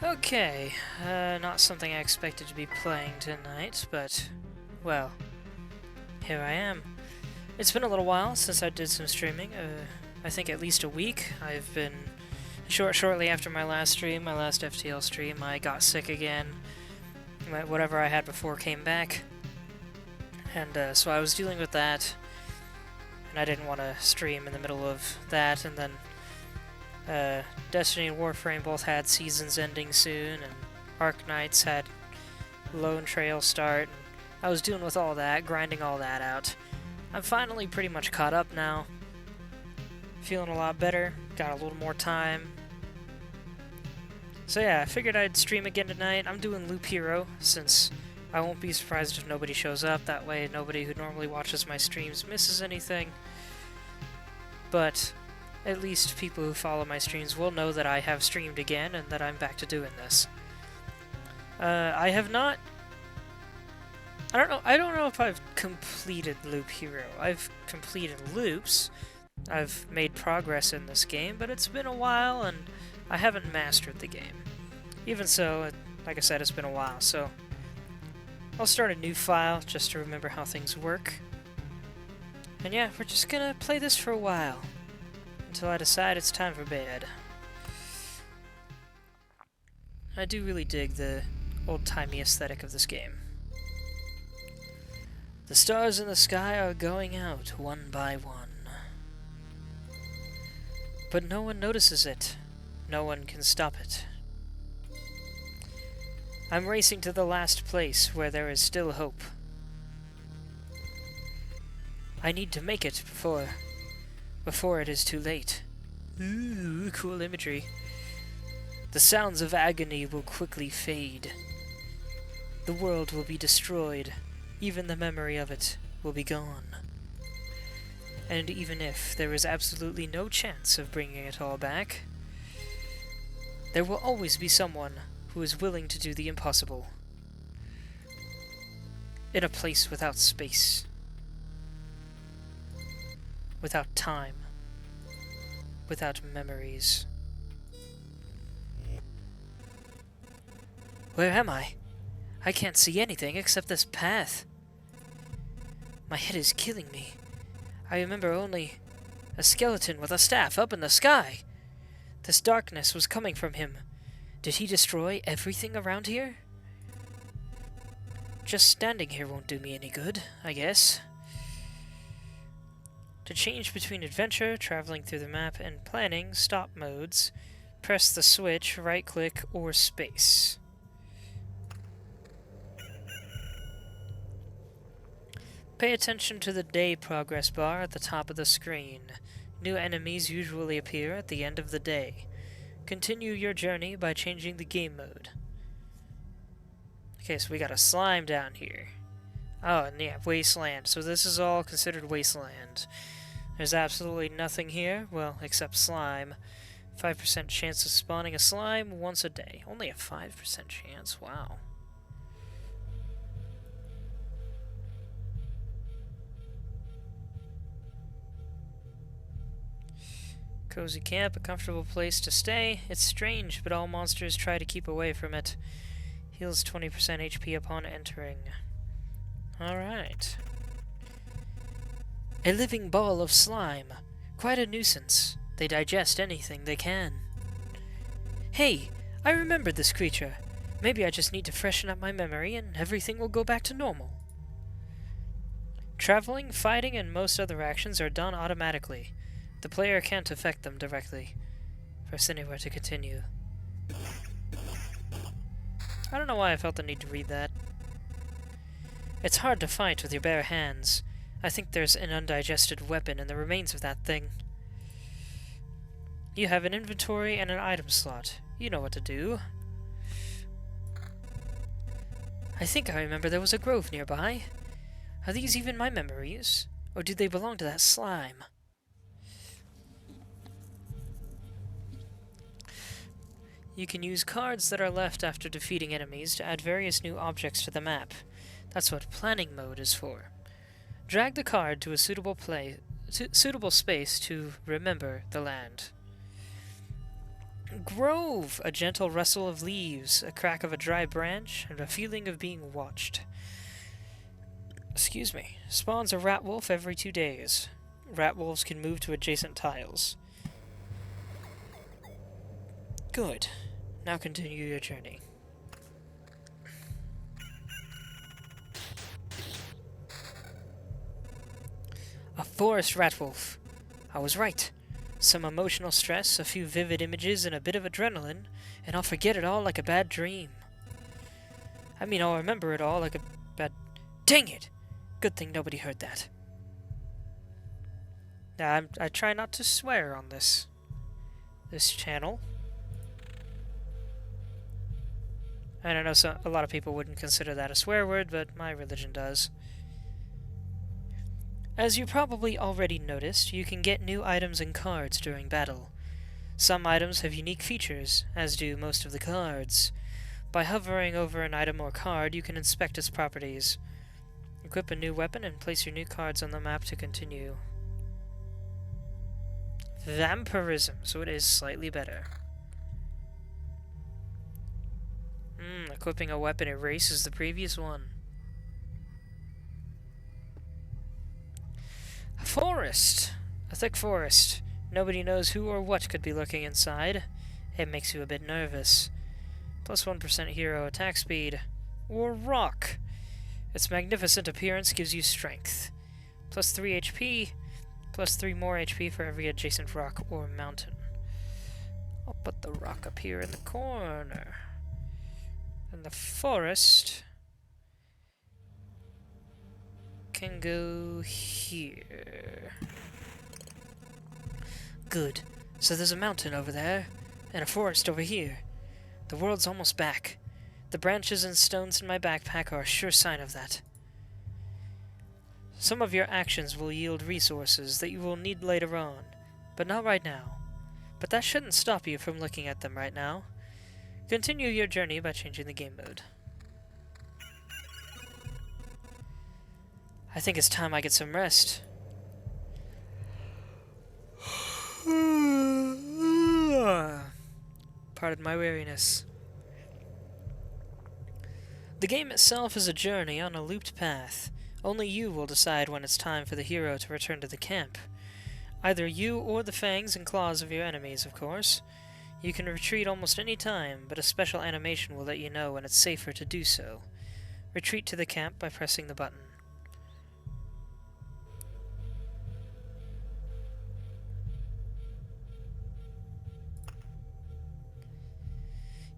Okay, not something I expected to be playing tonight, but, well, here I am. It's been a little while since I did some streaming, I think at least a week. I've been, shortly after my last stream, my last FTL stream, I got sick again. Whatever I had before came back, and so I was dealing with that, and I didn't want to stream in the middle of that, and then Destiny and Warframe both had seasons ending soon, and Arknights had Lone Trail start, and I was dealing with all that, grinding all that out. I'm finally pretty much caught up now. Feeling a lot better, got a little more time. So yeah, I figured I'd stream again tonight. I'm doing Loop Hero, since I won't be surprised if nobody shows up. That way nobody who normally watches my streams misses anything. But at least people who follow my streams will know that I have streamed again and that I'm back to doing this. I have not... I don't know if I've completed Loop Hero. I've completed loops. I've made progress in this game, but it's been a while and I haven't mastered the game. Even so, like I said, it's been a while, so I'll start a new file just to remember how things work. And yeah, we're just gonna play this for a while, until I decide it's time for bed. I do really dig the old-timey aesthetic of this game. The stars in the sky are going out one by one. But no one notices it. No one can stop it. I'm racing to the last place where there is still hope. I need to make it before it is too late. Ooh, cool imagery. The sounds of agony will quickly fade. The world will be destroyed. Even the memory of it will be gone. And even if there is absolutely no chance of bringing it all back, there will always be someone who is willing to do the impossible. In a place without space, without time, without memories. Where am I? I can't see anything except this path. My head is killing me. I remember only a skeleton with a staff up in the sky. This darkness was coming from him. Did he destroy everything around here? Just standing here won't do me any good, I guess. To change between adventure, traveling through the map, and planning, stop modes, press the switch, right-click, or space. Pay attention to the day progress bar at the top of the screen. New enemies usually appear at the end of the day. Continue your journey by changing the game mode. Okay, so we got a slime down here. Oh, and yeah, wasteland. So this is all considered wasteland. There's absolutely nothing here, well, except slime. 5% chance of spawning a slime once a day. Only a 5% chance, wow. Cozy camp, a comfortable place to stay. It's strange, but all monsters try to keep away from it. Heals 20% HP upon entering. Alright. A living ball of slime. Quite a nuisance. They digest anything they can. Hey, I remember this creature. Maybe I just need to freshen up my memory and everything will go back to normal. Traveling, fighting, and most other actions are done automatically. The player can't affect them directly. Press anywhere to continue. I don't know why I felt the need to read that. It's hard to fight with your bare hands. I think there's an undigested weapon in the remains of that thing. You have an inventory and an item slot. You know what to do. I think I remember there was a grove nearby. Are these even my memories? Or do they belong to that slime? You can use cards that are left after defeating enemies to add various new objects to the map. That's what planning mode is for. Drag the card to a suitable space to remember the land. Grove! A gentle rustle of leaves, a crack of a dry branch, and a feeling of being watched. Excuse me. Spawns a rat wolf every 2 days. Rat wolves can move to adjacent tiles. Good. Now continue your journey. A forest rat wolf. I was right. Some emotional stress, a few vivid images, and a bit of adrenaline, and I'll forget it all like a bad dream. I mean, I'll remember it all like a bad... Dang it! Good thing nobody heard that. I try not to swear on this channel. And I know a lot of people wouldn't consider that a swear word, but my religion does. As you probably already noticed, you can get new items and cards during battle. Some items have unique features, as do most of the cards. By hovering over an item or card, you can inspect its properties. Equip a new weapon and place your new cards on the map to continue. Vampirism, so it is slightly better. Equipping a weapon erases the previous one. A forest! A thick forest. Nobody knows who or what could be lurking inside. It makes you a bit nervous. Plus 1% hero attack speed. Or rock. Its magnificent appearance gives you strength. Plus 3 HP. Plus 3 more HP for every adjacent rock or mountain. I'll put the rock up here in the corner. And the forest can go here. Good. So there's a mountain over there, and a forest over here. The world's almost back. The branches and stones in my backpack are a sure sign of that. Some of your actions will yield resources that you will need later on, but not right now. But that shouldn't stop you from looking at them right now. Continue your journey by changing the game mode. I think it's time I get some rest. Pardon my weariness. The game itself is a journey on a looped path. Only you will decide when it's time for the hero to return to the camp. Either you or the fangs and claws of your enemies, of course. You can retreat almost any time, but a special animation will let you know when it's safer to do so. Retreat to the camp by pressing the button.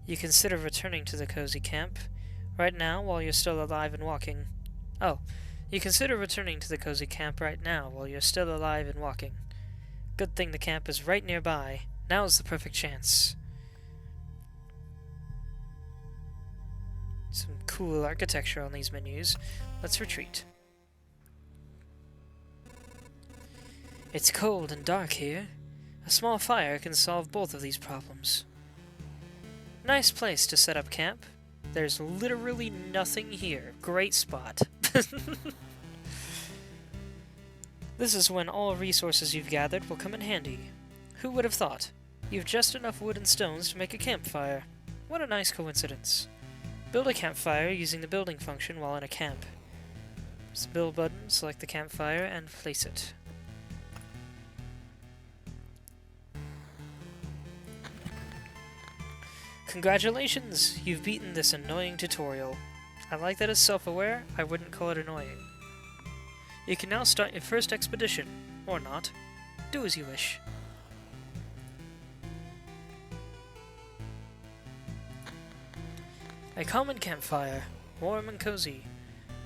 You consider returning to the cozy camp. Right now, while you're still alive and walking. You consider returning to the cozy camp right now, while you're still alive and walking. Good thing the camp is right nearby. Now's the perfect chance. Some cool architecture on these menus. Let's retreat. It's cold and dark here. A small fire can solve both of these problems. Nice place to set up camp. There's literally nothing here. Great spot. This is when all resources you've gathered will come in handy. Who would have thought? You've just enough wood and stones to make a campfire. What a nice coincidence. Build a campfire using the building function while in a camp. Press the build button, select the campfire, and place it. Congratulations! You've beaten this annoying tutorial. I like that it's self-aware. I wouldn't call it annoying. You can now start your first expedition. Or not. Do as you wish. A common campfire. Warm and cozy.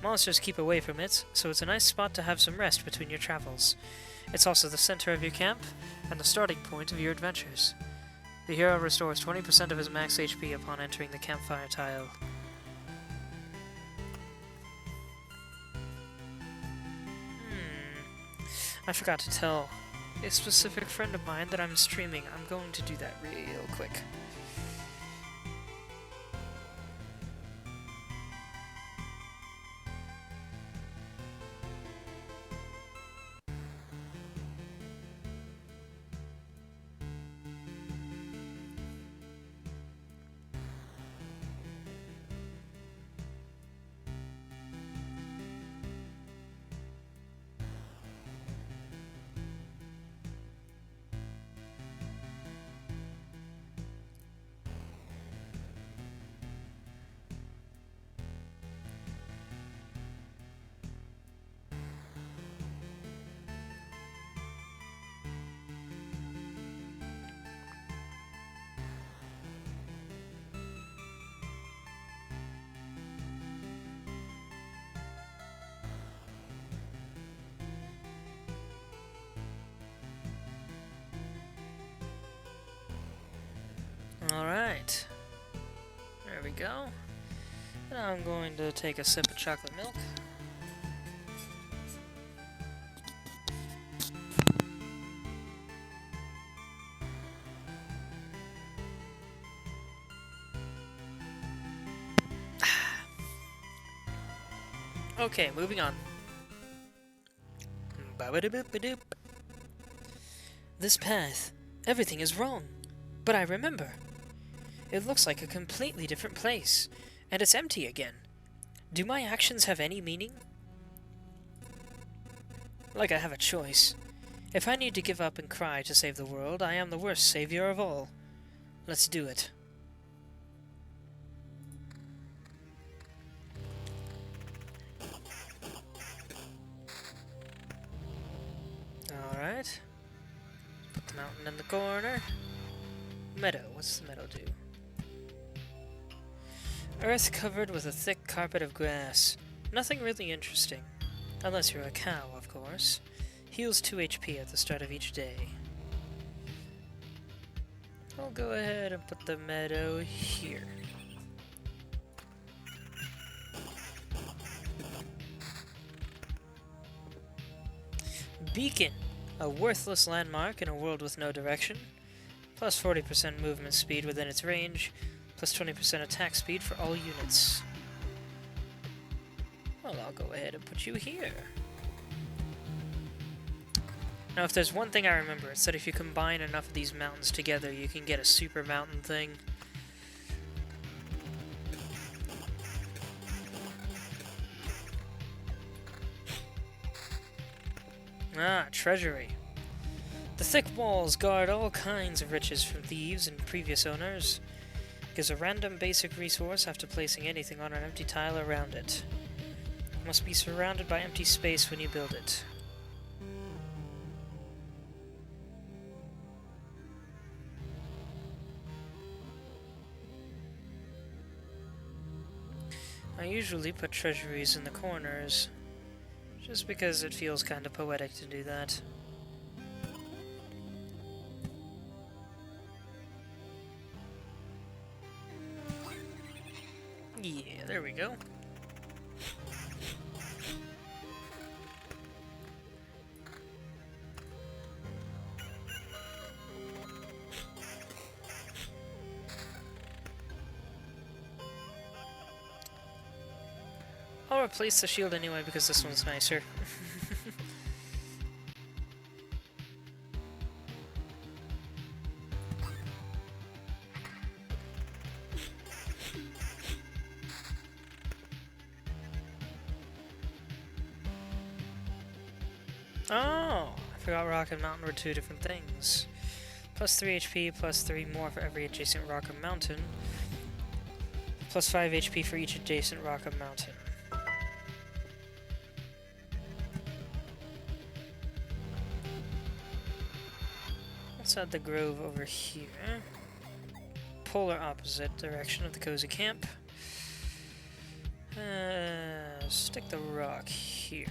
Monsters keep away from it, so it's a nice spot to have some rest between your travels. It's also the center of your camp, and the starting point of your adventures. The hero restores 20% of his max HP upon entering the campfire tile. I forgot to tell a specific friend of mine that I'm streaming. I'm going to do that real quick. Alright. There we go. Now I'm going to take a sip of chocolate milk. Okay, moving on. Ba-ba-da-boop-ba-doop. This path, everything is wrong. But I remember. It looks like a completely different place, and it's empty again. Do my actions have any meaning? Like I have a choice. If I need to give up and cry to save the world, I am the worst savior of all. Let's do it. Alright. Put the mountain in the corner. Meadow. What's the meadow do? Earth covered with a thick carpet of grass. Nothing really interesting. Unless you're a cow, of course. Heals 2 HP at the start of each day. I'll go ahead and put the meadow here. Beacon! A worthless landmark in a world with no direction. Plus 40% movement speed within its range. Plus 20% attack speed for all units. Well, I'll go ahead and put you here. Now, if there's one thing I remember, it's that if you combine enough of these mountains together, you can get a super mountain thing. Ah, treasury. The thick walls guard all kinds of riches from thieves and previous owners. Gives a random basic resource after placing anything on an empty tile around it. Must be surrounded by empty space when you build it. I usually put treasuries in the corners, just because it feels kind of poetic to do that. Yeah, there we go. I'll replace the shield anyway because this one's nicer. Oh! I forgot Rock and Mountain were two different things. Plus 3 HP, plus 3 more for every adjacent rock and mountain. Plus 5 HP for each adjacent rock and mountain. Let's add the grove over here. Polar opposite direction of the cozy camp. Stick the rock here.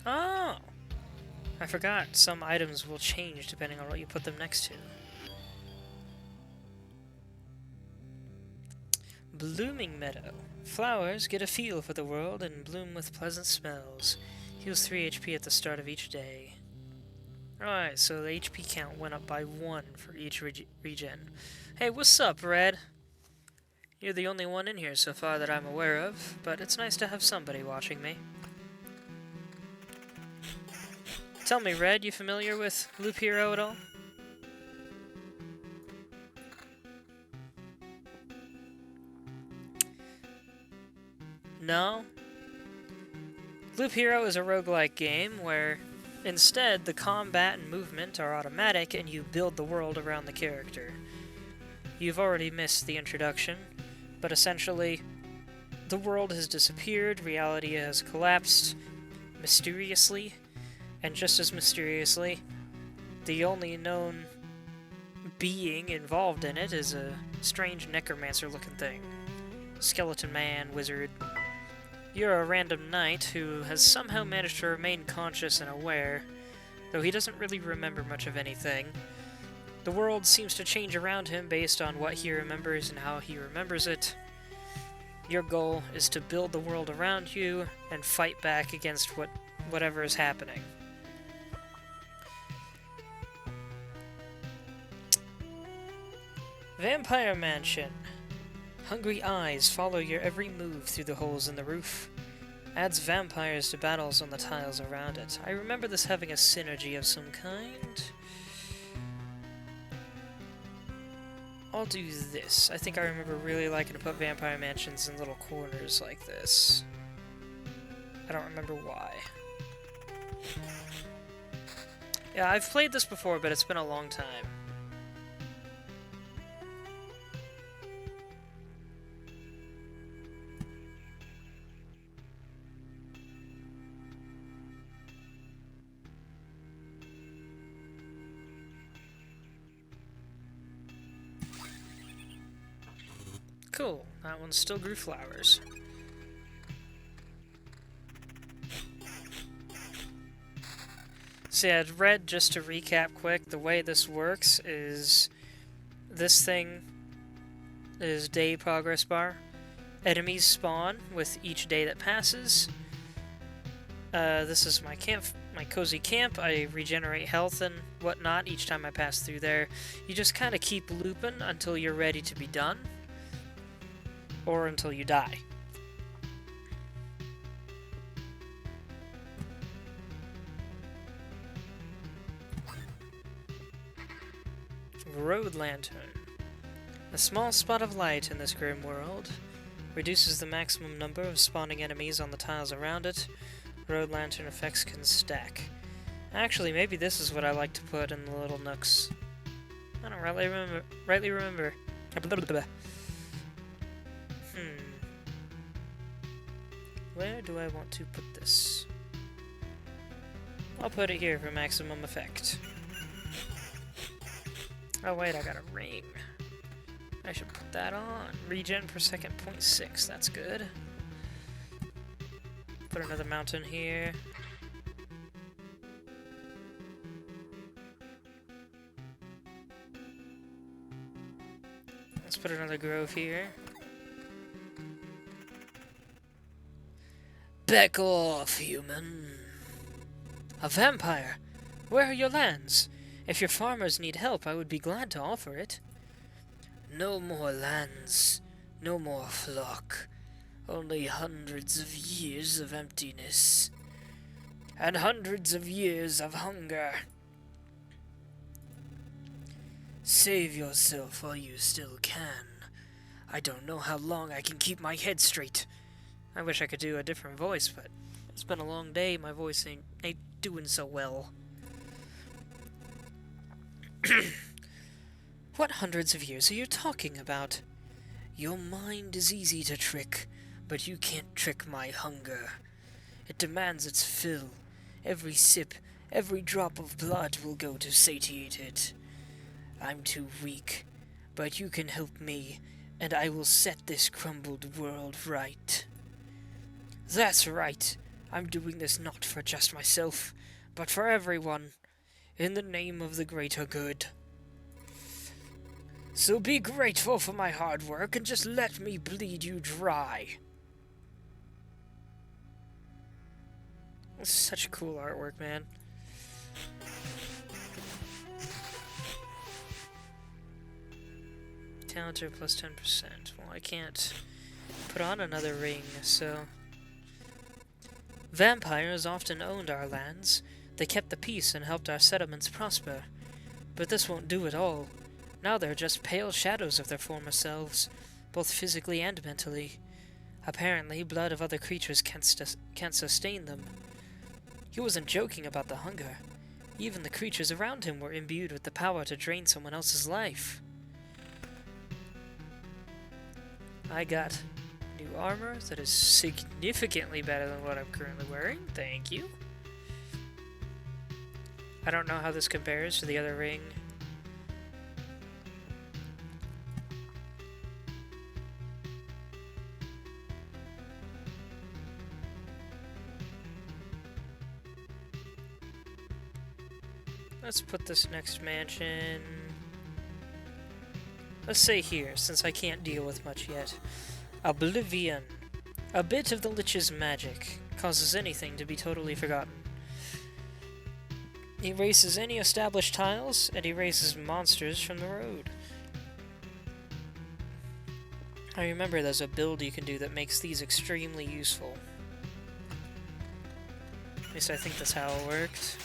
Oh! I forgot some items will change depending on what you put them next to. Blooming Meadow. Flowers get a feel for the world and bloom with pleasant smells. Heals 3 HP at the start of each day. Alright, so the HP count went up by 1 for each regen. Hey, what's up, Red? You're the only one in here so far that I'm aware of, but it's nice to have somebody watching me. Tell me, Red, you familiar with Loop Hero at all? No? Loop Hero is a roguelike game where instead the combat and movement are automatic and you build the world around the character. You've already missed the introduction, but essentially the world has disappeared, reality has collapsed mysteriously, and just as mysteriously, the only known being involved in it is a strange necromancer-looking thing. Skeleton man, wizard. You're a random knight who has somehow managed to remain conscious and aware, though he doesn't really remember much of anything. The world seems to change around him based on what he remembers and how he remembers it. Your goal is to build the world around you and fight back against whatever is happening. Vampire Mansion. Hungry eyes follow your every move through the holes in the roof. Adds vampires to battles on the tiles around it. I remember this having a synergy of some kind. I'll do this. I think I remember really liking to put vampire mansions in little corners like this. I don't remember why. Yeah, I've played this before, but it's been a long time. Cool, that one still grew flowers. So yeah, I'd read, just to recap quick, the way this works is this thing is day progress bar. Enemies spawn with each day that passes. This is my camp, my cozy camp. I regenerate health and whatnot each time I pass through there. You just kind of keep looping until you're ready to be done. Or until you die. Road Lantern. A small spot of light in this grim world. Reduces the maximum number of spawning enemies on the tiles around it. Road Lantern effects can stack. Actually, maybe this is what I like to put in the little nooks. I don't rightly remember. Where do I want to put this? I'll put it here for maximum effect. Oh wait, I got a ring. I should put that on. Regen per second 0.6, that's good. Put another mountain here. Let's put another grove here. Back off, human. A vampire? Where are your lands? If your farmers need help, I would be glad to offer it. No more lands, no more flock. Only hundreds of years of emptiness. And hundreds of years of hunger. Save yourself while you still can. I don't know how long I can keep my head straight. I wish I could do a different voice, but it's been a long day. My voice ain't doing so well. What hundreds of years are you talking about? Your mind is easy to trick, but you can't trick my hunger. It demands its fill. Every sip, every drop of blood will go to satiate it. I'm too weak, but you can help me, and I will set this crumbled world right. That's right. I'm doing this not for just myself, but for everyone, in the name of the greater good. So be grateful for my hard work and just let me bleed you dry. This is such cool artwork, man. Talented plus 10%. Well, I can't put on another ring, so... Vampires often owned our lands. They kept the peace and helped our settlements prosper. But this won't do it all. Now they're just pale shadows of their former selves, both physically and mentally. Apparently, blood of other creatures can't sustain them. He wasn't joking about the hunger. Even the creatures around him were imbued with the power to drain someone else's life. I got new armor that is significantly better than what I'm currently wearing. Thank you. I don't know how this compares to the other ring. Let's put this next mansion Let's say here, since I can't deal with much yet. Oblivion. A bit of the Lich's magic causes anything to be totally forgotten. Erases any established tiles, and erases monsters from the road. I remember there's a build you can do that makes these extremely useful. At least I think that's how it worked.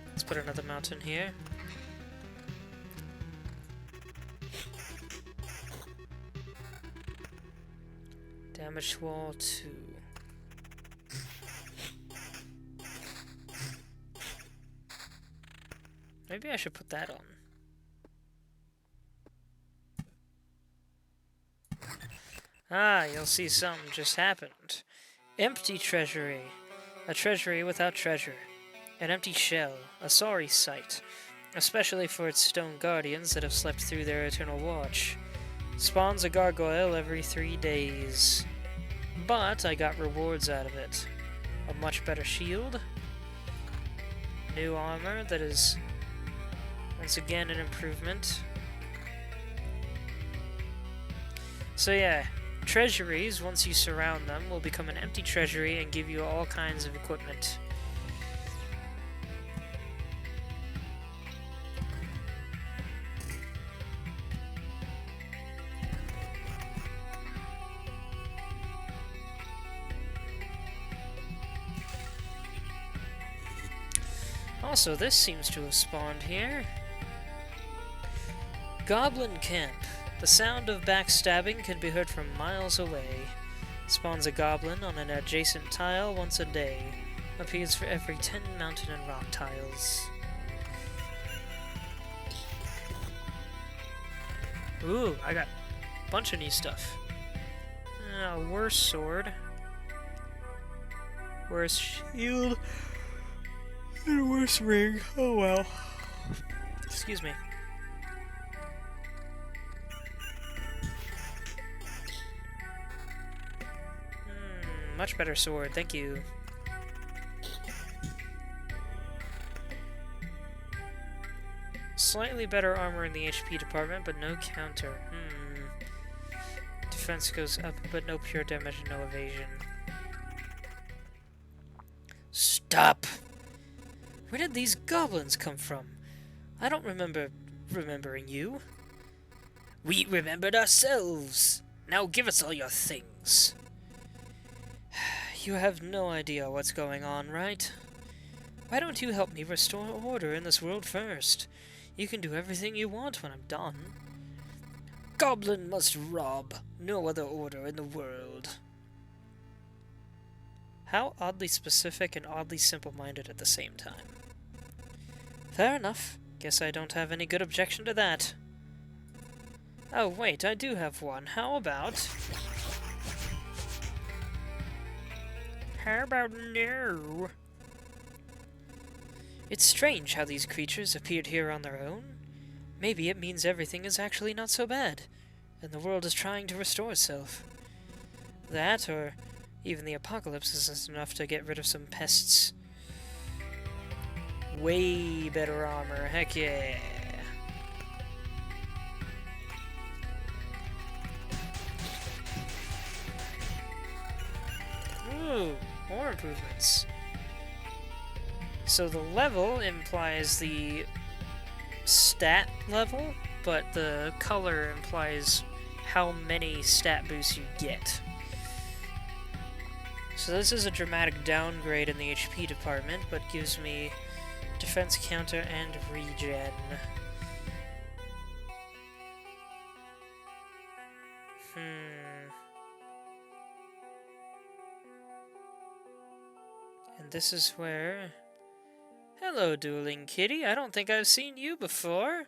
Let's put another mountain here. Damage wall 2. Maybe I should put that on. Ah, you'll see something just happened. Empty treasury. A treasury without treasure. An empty shell. A sorry sight. Especially for its stone guardians that have slept through their eternal watch. Spawns a gargoyle every 3 days. But I got rewards out of it. A much better shield. New armor that is once again an improvement. So yeah, treasuries, once you surround them, will become an empty treasury and give you all kinds of equipment. Also, this seems to have spawned here. Goblin Camp. The sound of backstabbing can be heard from miles away. Spawns a goblin on an adjacent tile once a day. Appears for every 10 mountain and rock tiles. Ooh, I got a bunch of new stuff. A worse sword. Worse shield. And a worse ring. Oh well. Excuse me. Much better sword, thank you. Slightly better armor in the HP department, but no counter. Defense goes up, but no pure damage and no evasion. Stop! Where did these goblins come from? I don't remember remembering you. We remembered ourselves! Now give us all your things. You have no idea what's going on, right? Why don't you help me restore order in this world first? You can do everything you want when I'm done. Goblin must rob. No other order in the world. How oddly specific and oddly simple-minded at the same time. Fair enough. Guess I don't have any good objection to that. Oh, wait, I do have one. How about no? It's strange how these creatures appeared here on their own. Maybe it means everything is actually not so bad, and the world is trying to restore itself. That, or even the apocalypse, isn't enough to get rid of some pests. Way better armor, heck yeah! Ooh, more improvements. So the level implies the stat level, but the color implies how many stat boosts you get. So this is a dramatic downgrade in the HP department, but gives me defense counter and regen. And this is where... Hello, Dueling Kitty. I don't think I've seen you before.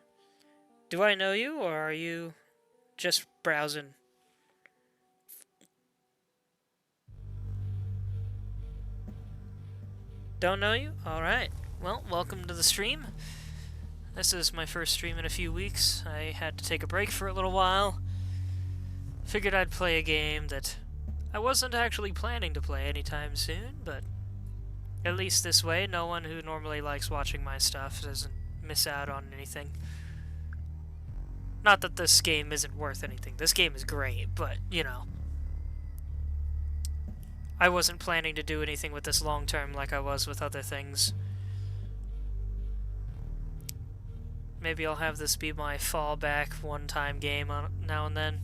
Do I know you, or are you just browsing? Don't know you? Alright. Well, welcome to the stream. This is my first stream in a few weeks. I had to take a break for a little while. Figured I'd play a game that I wasn't actually planning to play anytime soon, but at least this way, no one who normally likes watching my stuff doesn't miss out on anything. Not that this game isn't worth anything. This game is great, but, you know. I wasn't planning to do anything with this long term like I was with other things. Maybe I'll have this be my fallback one-time game on now and then.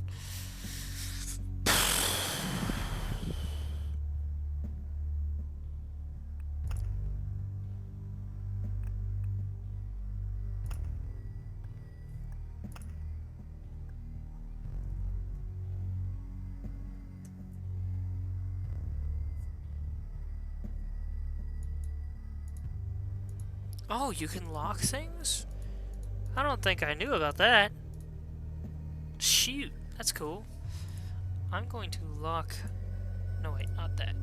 Oh, you can lock things? I don't think I knew about that. Shoot, that's cool. I'm going to lock... No, wait, not that.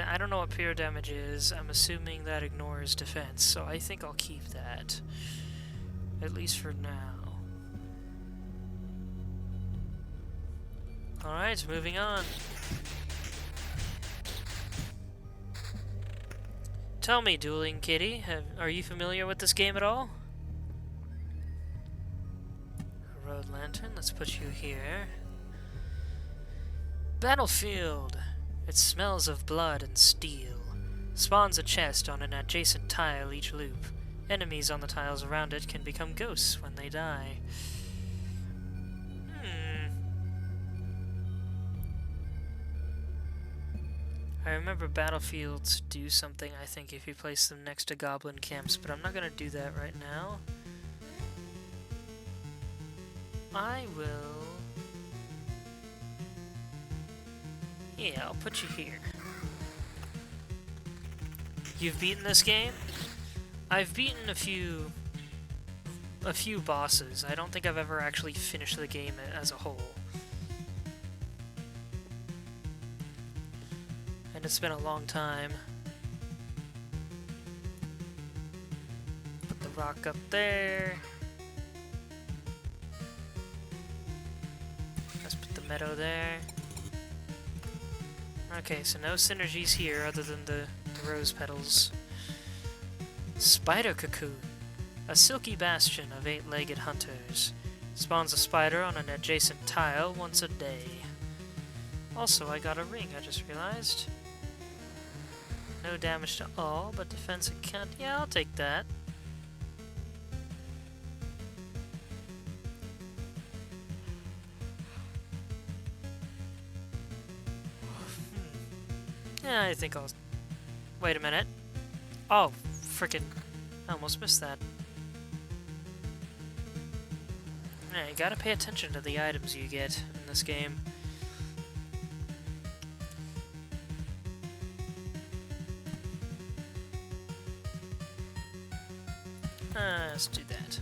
I don't know what pure damage is. I'm assuming that ignores defense, so I think I'll keep that. At least for now. Alright, moving on. Tell me, Dueling Kitty, are you familiar with this game at all? A road lantern, let's put you here. Battlefield! It smells of blood and steel. Spawns a chest on an adjacent tile each loop. Enemies on the tiles around it can become ghosts when they die. I remember battlefields do something, I think, if you place them next to goblin camps, but I'm not going to do that right now. I will... Yeah, I'll put you here. You've beaten this game? I've beaten a few bosses. I don't think I've ever actually finished the game as a whole. And it's been a long time. Put the rock up there. Let's put the meadow there. Okay, so no synergies here other than the rose petals. Spider Cocoon. A silky bastion of 8-legged hunters. Spawns a spider on an adjacent tile once a day. Also, I got a ring, I just realized. No damage to all, but defense and count. Yeah, I'll take that. Yeah, I think I'll... Wait a minute. Oh, frickin'... I almost missed that. Yeah, you gotta pay attention to the items you get in this game. Let's do that.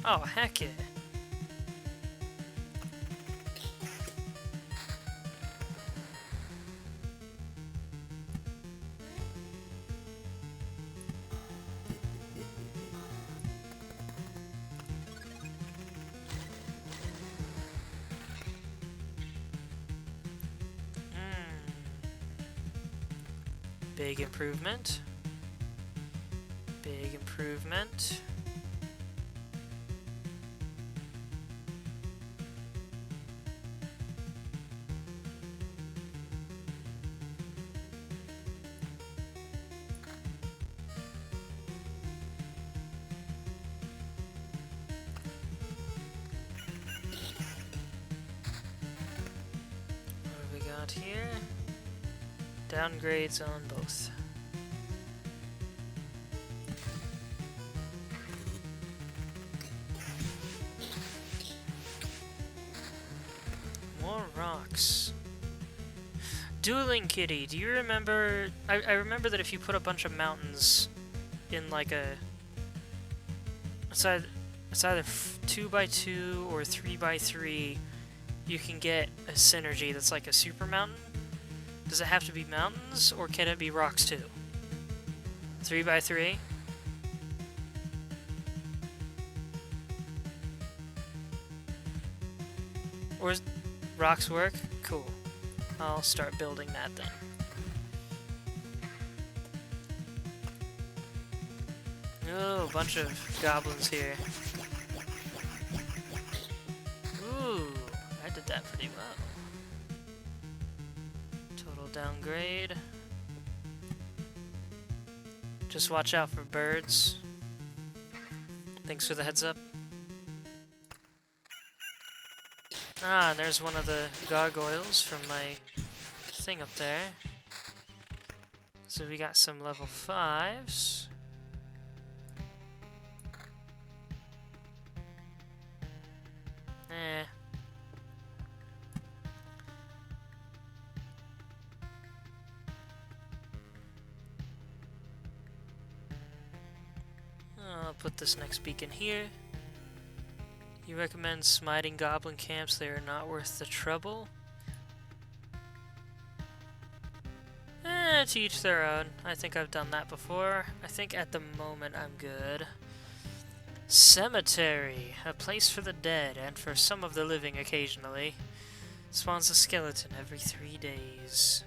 Oh, heck yeah. Big improvement. Big improvement. What have we got here? Downgrades on both. More rocks. Dueling Kitty, do you remember... I remember that if you put a bunch of mountains in like a... It's either 2x2 or 3x3, you can get a synergy that's like a super mountain. Does it have to be mountains, or can it be rocks too? 3x3? Or Rocks work? Cool. I'll start building that then. Oh, a bunch of goblins here. Ooh, I did that pretty well. Total downgrade. Just watch out for birds. Thanks for the heads up. Ah, and there's one of the gargoyles from my thing up there. So we got some level 5s. Eh. I'll put this next beacon here. You recommend smiting goblin camps, they are not worth the trouble? To each their own. I think I've done that before. I think at the moment I'm good. Cemetery, a place for the dead and for some of the living occasionally. Spawns a skeleton every 3 days.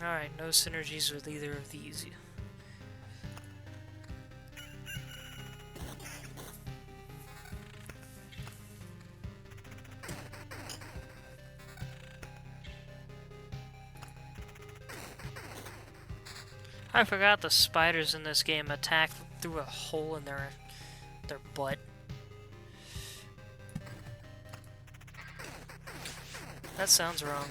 Alright, no synergies with either of these. I forgot the spiders in this game attack through a hole in their butt. That sounds wrong.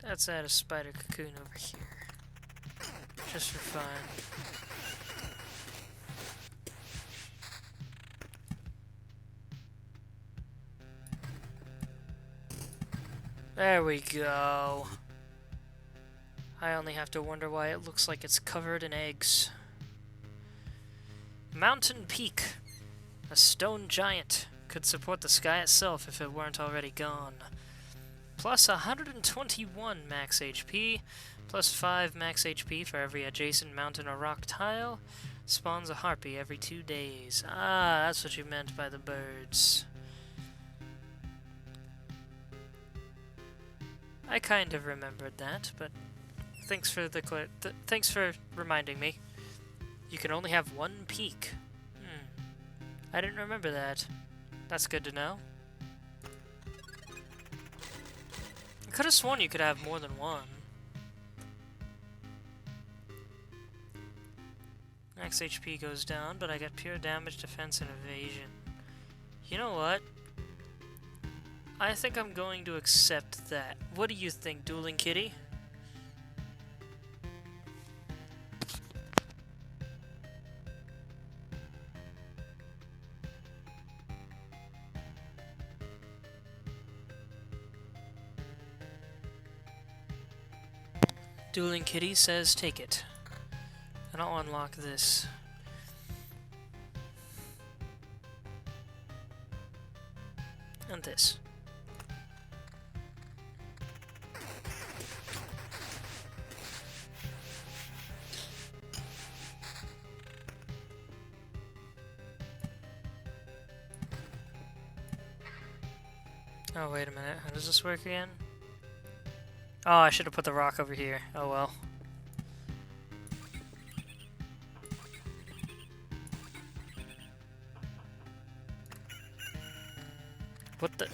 Let's add a spider cocoon over here. Just for fun. There we go. I only have to wonder why it looks like it's covered in eggs. Mountain Peak. A stone giant. Could support the sky itself if it weren't already gone. Plus 121 max HP, plus 5 max HP for every adjacent mountain or rock tile. Spawns a harpy every 2 days. Ah, that's what you meant by the birds. I kind of remembered that, but thanks for the thanks for reminding me. You can only have one peak. I didn't remember that. That's good to know. I could have sworn you could have more than one. Max HP goes down, but I get pure damage, defense, and evasion. You know what? I think I'm going to accept that. What do you think, Dueling Kitty? Dueling Kitty says take it. And I'll unlock this. And this. Oh, wait a minute. How does this work again? Oh, I should have put the rock over here. Oh well. What the?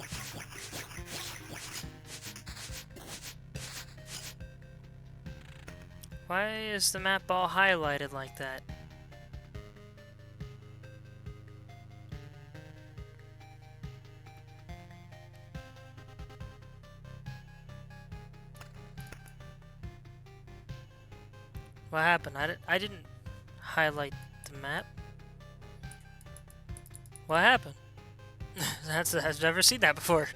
Why is the map all highlighted like that? What happened? I didn't highlight the map. What happened? I've never seen that before.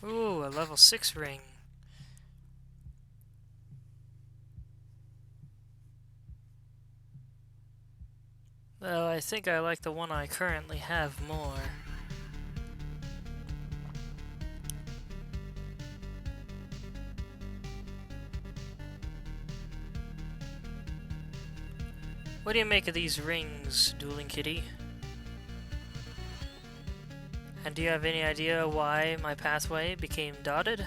Ooh, a level 6 ring. Well, I think I like the one I currently have more. What do you make of these rings, Dueling Kitty? And do you have any idea why my pathway became dotted?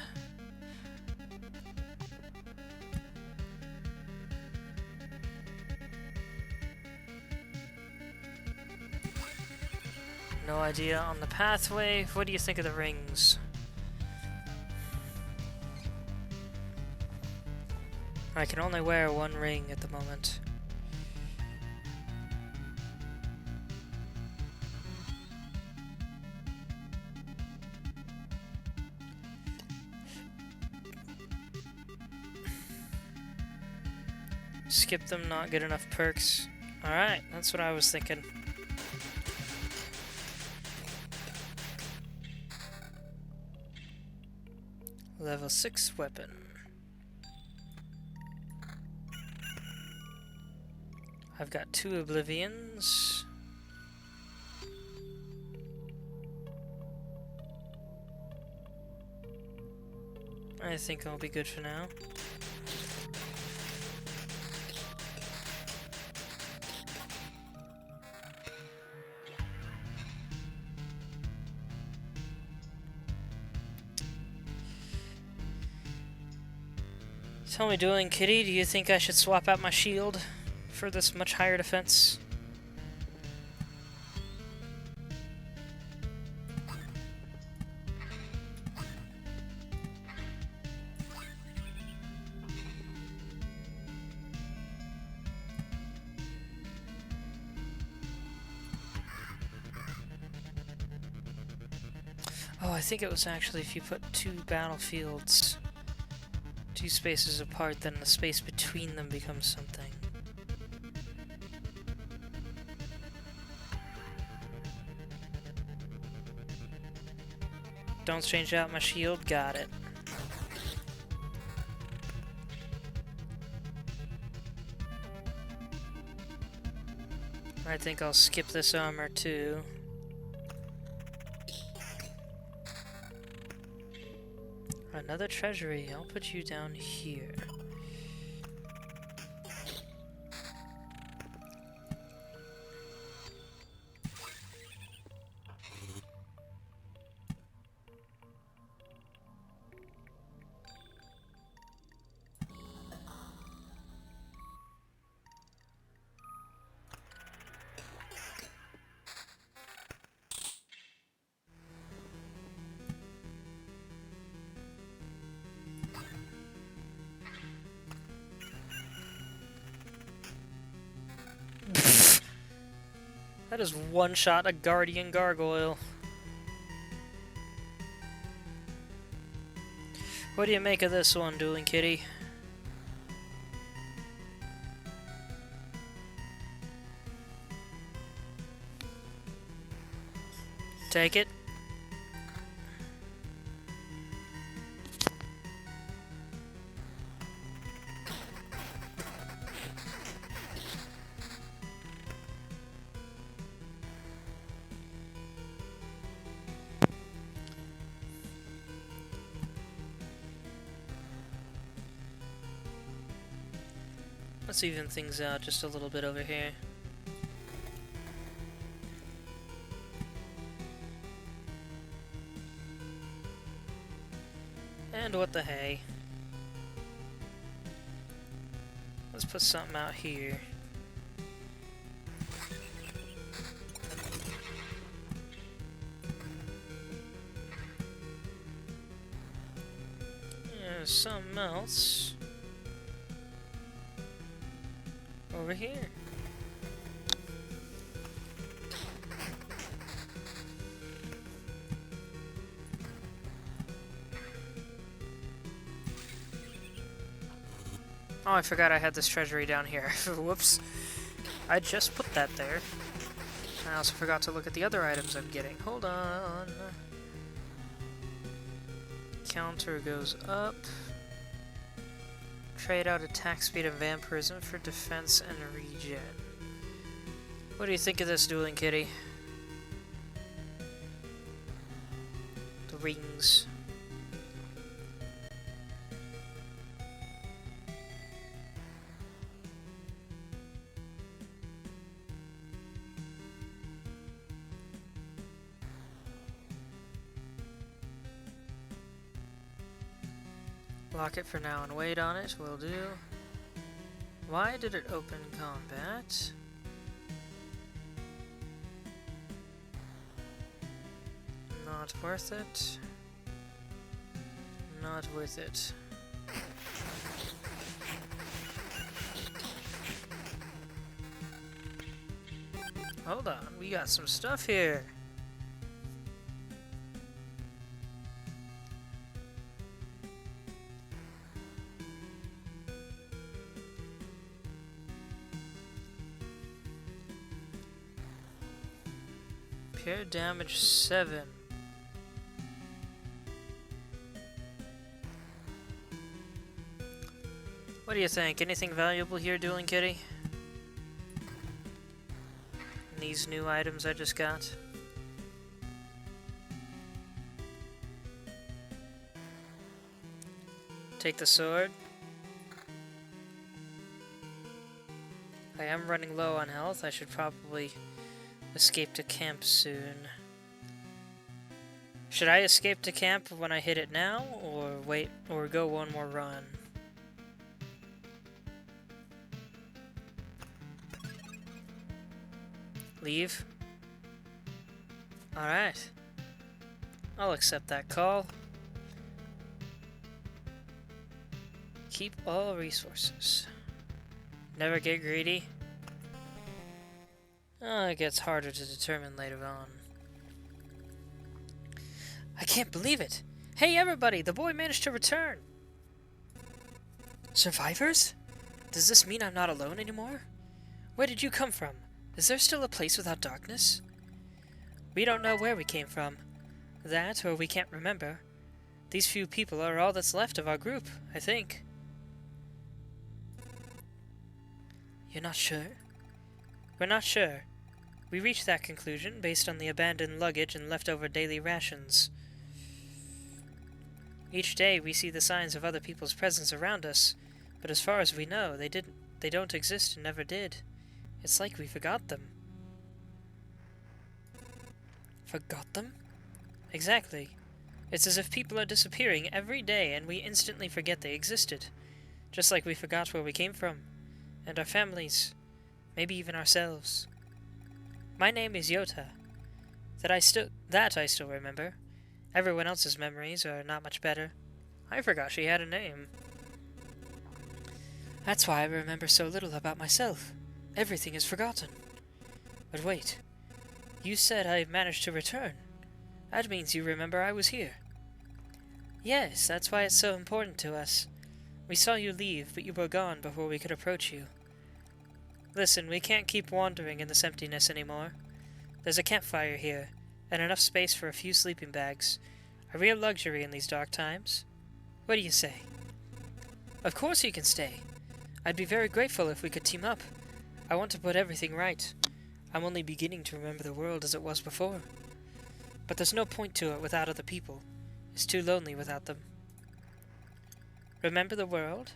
No idea on the pathway. What do you think of the rings? I can only wear one ring at the moment. Skip them, not get enough perks. Alright, that's what I was thinking. Level 6 weapon. I've got 2 Oblivions. I think I'll be good for now. Tell me, Dueling Kitty, do you think I should swap out my shield for this much higher defense? Oh, I think it was actually if you put 2 battlefields 2 spaces apart, then the space between them becomes something. Don't change out my shield, got it. I think I'll skip this armor too. Another treasury, I'll put you down here. That is one shot a Guardian Gargoyle. What do you make of this one, Dueling Kitty? Take it. Let's even things out just a little bit over here. And what the hey. Let's put something out here. Yeah, something else over here. Oh, I forgot I had this treasury down here. Whoops. I just put that there. I also forgot to look at the other items I'm getting. Hold on. Counter goes up. Trade out attack speed and vampirism for defense and regen. What do you think of this dueling kitty? The rings. Lock it for now and wait on it, will do. Why did it open combat? Not worth it. Not worth it. Hold on, we got some stuff here. Pure damage 7. What do you think? Anything valuable here, Dueling Kitty? These new items I just got. Take the sword. I am running low on health. I should probably escape to camp soon. Should I escape to camp when I hit it now, or wait, or go one more run? Leave? Alright. I'll accept that call. Keep all resources. Never get greedy. Oh, it gets harder to determine later on. I can't believe it! Hey everybody, the boy managed to return! Survivors? Does this mean I'm not alone anymore? Where did you come from? Is there still a place without darkness? We don't know where we came from. That, or we can't remember. These few people are all that's left of our group, I think. You're not sure? We're not sure. We reached that conclusion based on the abandoned luggage and leftover daily rations. Each day we see the signs of other people's presence around us, but as far as we know, they don't exist and never did. It's like we forgot them. Forgot them? Exactly. It's as if people are disappearing every day and we instantly forget they existed. Just like we forgot where we came from. And our families. Maybe even ourselves. My name is Yota. That I still remember. Everyone else's memories are not much better. I forgot she had a name. That's why I remember so little about myself. Everything is forgotten. But wait. You said I managed to return. That means you remember I was here. Yes, that's why it's so important to us. We saw you leave, but you were gone before we could approach you. Listen, we can't keep wandering in this emptiness anymore. There's a campfire here, and enough space for a few sleeping bags. A real luxury in these dark times. What do you say? Of course you can stay. I'd be very grateful if we could team up. I want to put everything right. I'm only beginning to remember the world as it was before. But there's no point to it without other people. It's too lonely without them. Remember the world?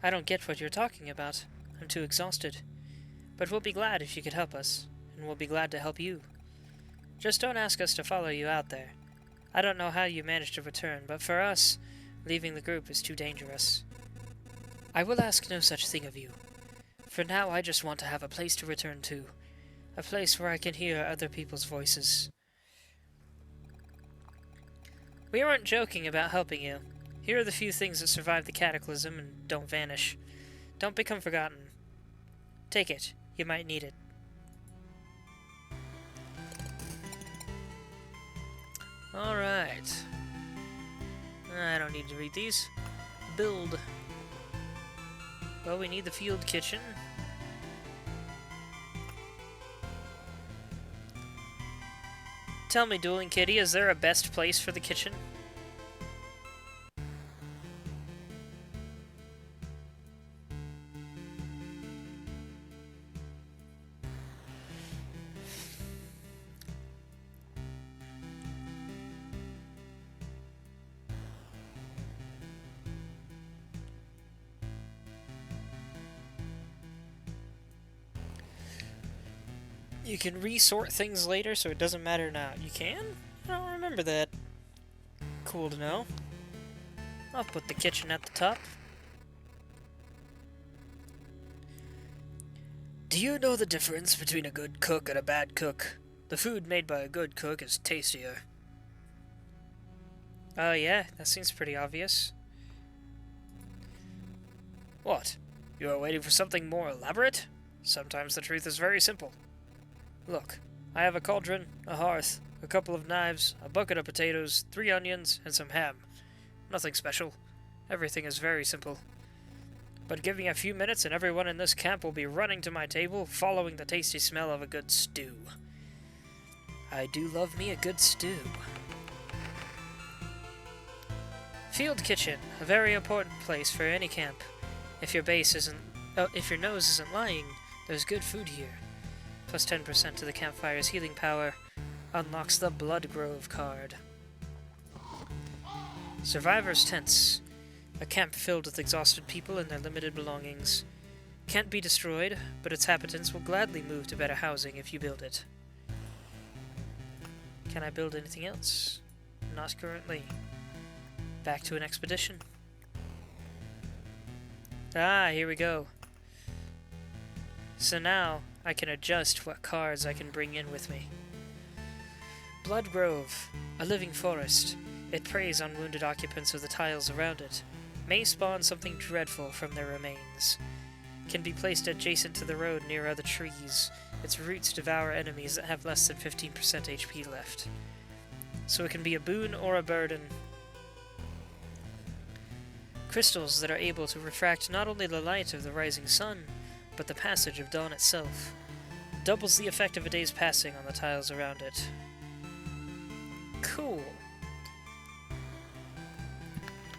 I don't get what you're talking about. I'm too exhausted. But we'll be glad if you could help us, and we'll be glad to help you. Just don't ask us to follow you out there. I don't know how you managed to return, but for us, leaving the group is too dangerous. I will ask no such thing of you. For now, I just want to have a place to return to. A place where I can hear other people's voices. We weren't joking about helping you. Here are the few things that survived the cataclysm and don't vanish. Don't become forgotten. Take it. You might need it. Alright. I don't need to read these. Build. Well, we need the field kitchen. Tell me, Dueling Kitty, is there a best place for the kitchen? You can resort things later, so it doesn't matter now. You can? I don't remember that. Cool to know. I'll put the kitchen at the top. Do you know the difference between a good cook and a bad cook? The food made by a good cook is tastier. Oh yeah, that seems pretty obvious. What? You are waiting for something more elaborate? Sometimes the truth is very simple. Look, I have a cauldron, a hearth, a couple of knives, a bucket of potatoes, 3 onions, and some ham. Nothing special. Everything is very simple. But give me a few minutes and everyone in this camp will be running to my table, following the tasty smell of a good stew. I do love me a good stew. Field kitchen, a very important place for any camp. If your nose isn't lying, there's good food here. Plus 10% to the campfire's healing power. Unlocks the Bloodgrove card. Survivor's Tents. A camp filled with exhausted people and their limited belongings. Can't be destroyed, but its inhabitants will gladly move to better housing if you build it. Can I build anything else? Not currently. Back to an expedition. Ah, here we go. So now, I can adjust what cards I can bring in with me. Bloodgrove, a living forest. It preys on wounded occupants of the tiles around it. May spawn something dreadful from their remains. Can be placed adjacent to the road near other trees. Its roots devour enemies that have less than 15% HP left. So it can be a boon or a burden. Crystals that are able to refract not only the light of the rising sun, but the passage of dawn itself. Doubles the effect of a day's passing on the tiles around it. Cool.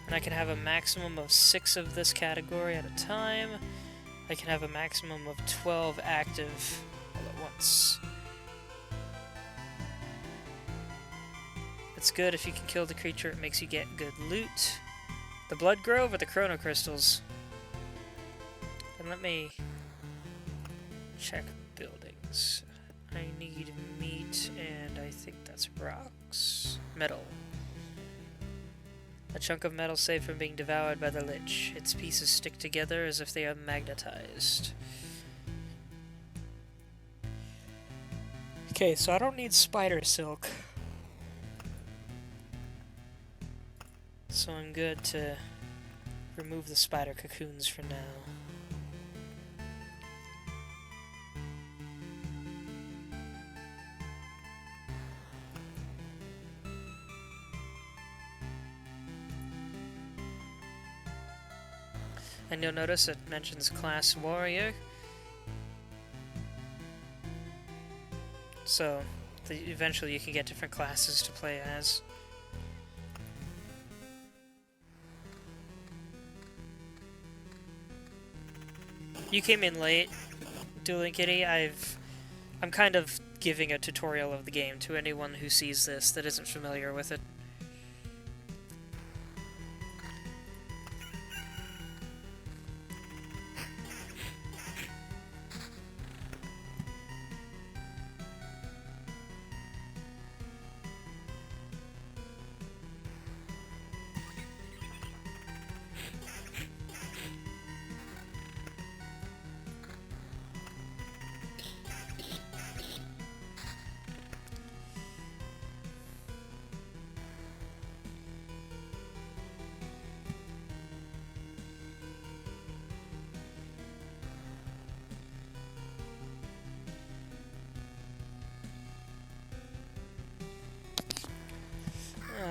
And I can have a maximum of 6 of this category at a time. I can have a maximum of 12 active all at once. It's good if you can kill the creature, it makes you get good loot. The Bloodgrove or the Chrono Crystals? And let me check buildings. I need meat, and I think that's rocks. Metal. A chunk of metal saved from being devoured by the Lich. Its pieces stick together as if they are magnetized. Okay, so I don't need spider silk. So I'm good to remove the spider cocoons for now. And you'll notice it mentions class warrior. So eventually you can get different classes to play as. You came in late, Dueling Kitty. I'm kind of giving a tutorial of the game to anyone who sees this that isn't familiar with it.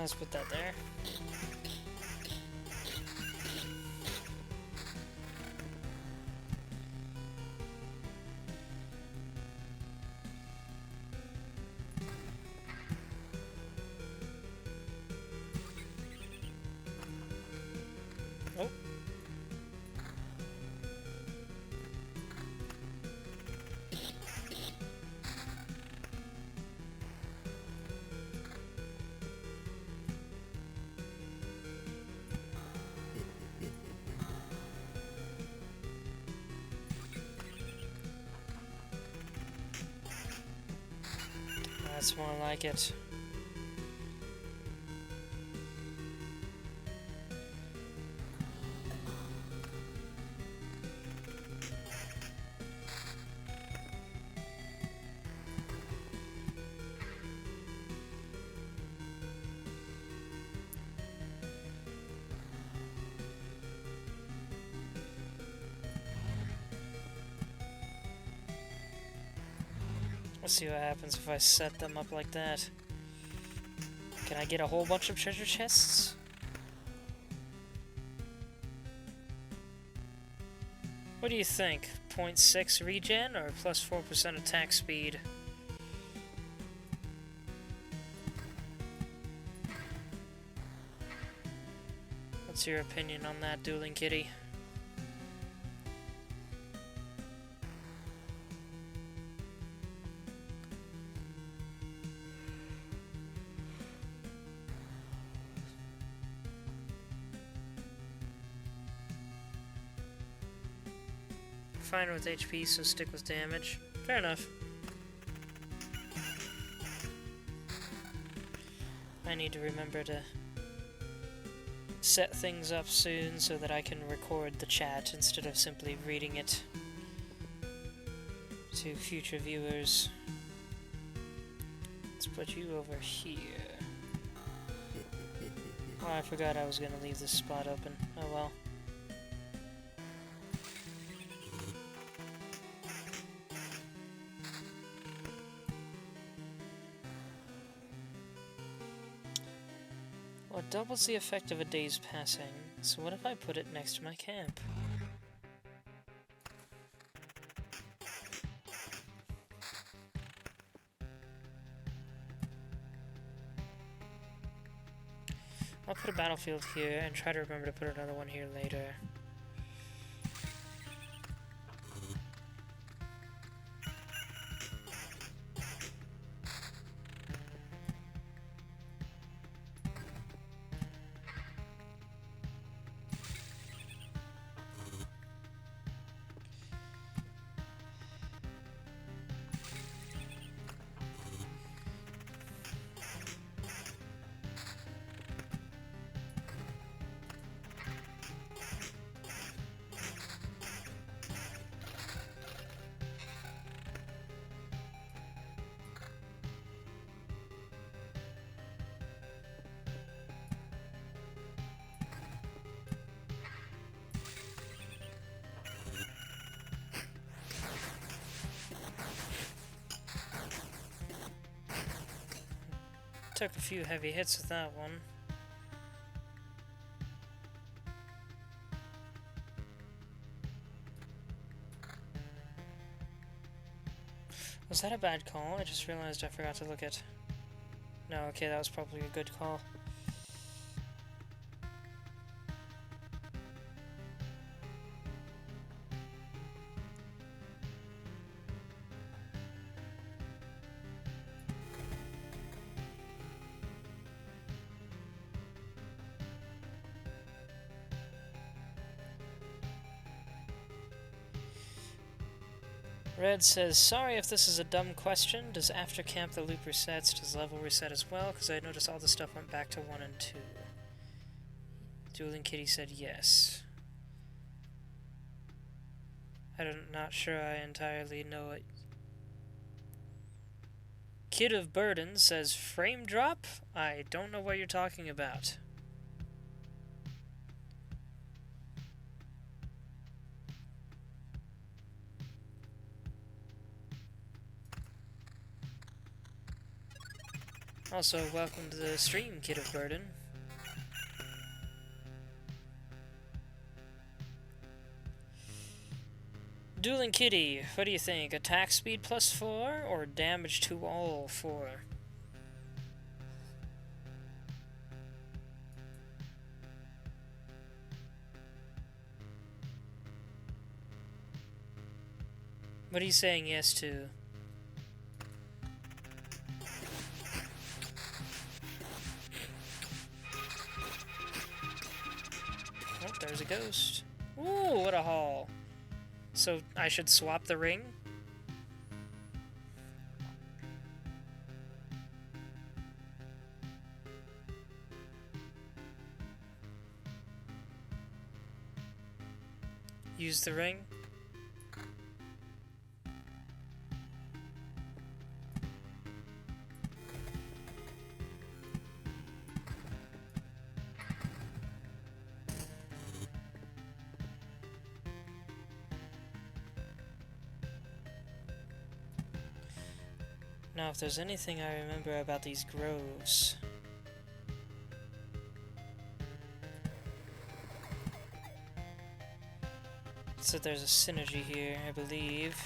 Let's put that there. Oh. That's more like it. Let's see what happens if I set them up like that. Can I get a whole bunch of treasure chests? What do you think? 0.6 regen or plus 4% attack speed? What's your opinion on that, Dueling Kitty? Fine with HP, so stick with damage. Fair enough. I need to remember to set things up soon so that I can record the chat instead of simply reading it to future viewers. Let's put you over here. Oh, I forgot I was gonna leave this spot open. Oh well. Well, it doubles the effect of a day's passing, so what if I put it next to my camp? I'll put a battlefield here and try to remember to put another one here later. Took a few heavy hits with that one. Was that a bad call? I just realized I forgot to look at... No, okay, that was probably a good call. Red says, sorry if this is a dumb question. Does after camp the loop resets? Does level reset as well? Because I noticed all the stuff went back to 1 and 2. Dueling Kitty said yes. I'm not sure I entirely know it. Kid of Burden says, frame drop? I don't know what you're talking about. Also, welcome to the stream, Kid of Burden. Dueling Kitty, what do you think? Attack speed +4 or damage to all 4? What are you saying yes to? Oh, there's a ghost. Ooh, what a haul. So I should swap the ring? Use the ring? Now, if there's anything I remember about these groves... So there's a synergy here, I believe.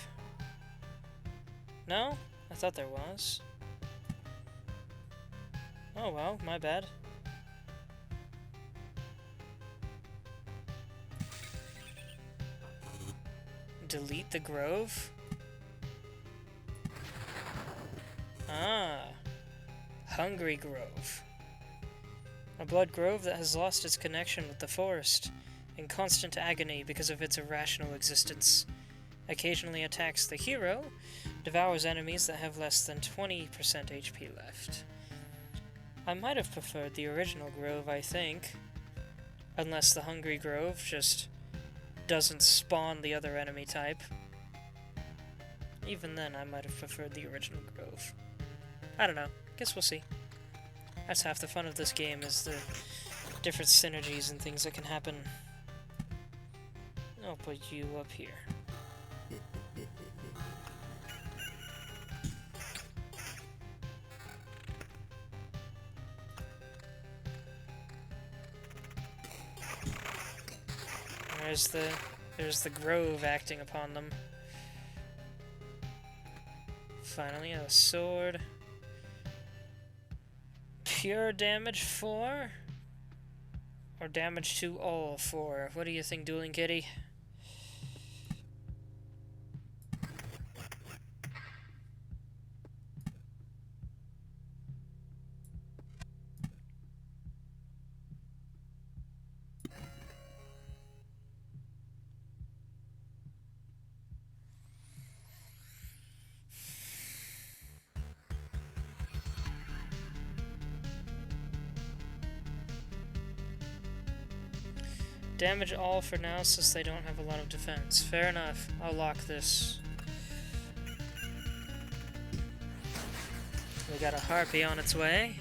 No? I thought there was. Oh well, my bad. Delete the grove? Ah. Hungry Grove. A blood grove that has lost its connection with the forest, in constant agony because of its irrational existence. Occasionally attacks the hero, devours enemies that have less than 20% HP left. I might have preferred the original grove, I think. Unless the Hungry Grove just doesn't spawn the other enemy type. Even then, I might have preferred the original grove. I don't know. Guess we'll see. That's half the fun of this game, is the different synergies and things that can happen. I'll put you up here. There's the grove acting upon them. Finally, a sword. Pure damage 4? Or damage to all 4? What do you think, Dueling Kitty? Damage all for now, since they don't have a lot of defense. Fair enough. I'll lock this. We got a harpy on its way.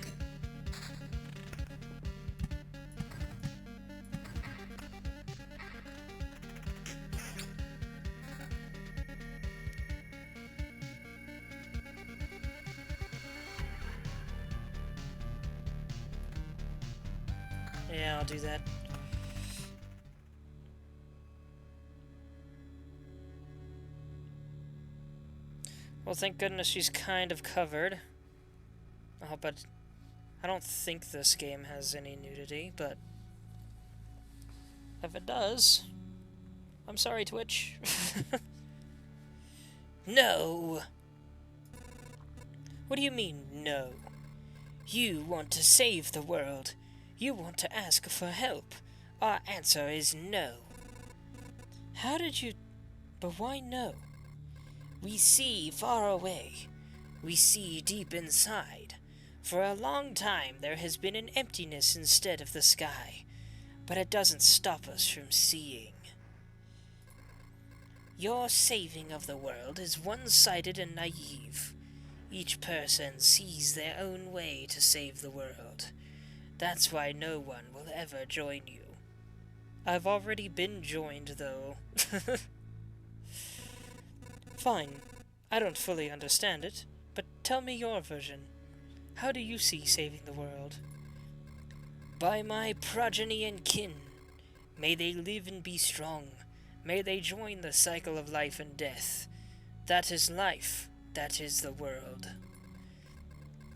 Yeah, I'll do that. Well, thank goodness she's kind of covered. Oh, but I don't think this game has any nudity, but if it does, I'm sorry, Twitch. No! What do you mean, no? You want to save the world. You want to ask for help. Our answer is no. How did you... But why no? We see far away. We see deep inside. For a long time there has been an emptiness instead of the sky, but it doesn't stop us from seeing. Your saving of the world is one-sided and naive. Each person sees their own way to save the world. That's why no one will ever join you. I've already been joined, though. Fine. I don't fully understand it, but tell me your version. How do you see saving the world? By my progeny and kin. May they live and be strong. May they join the cycle of life and death. That is life. That is the world.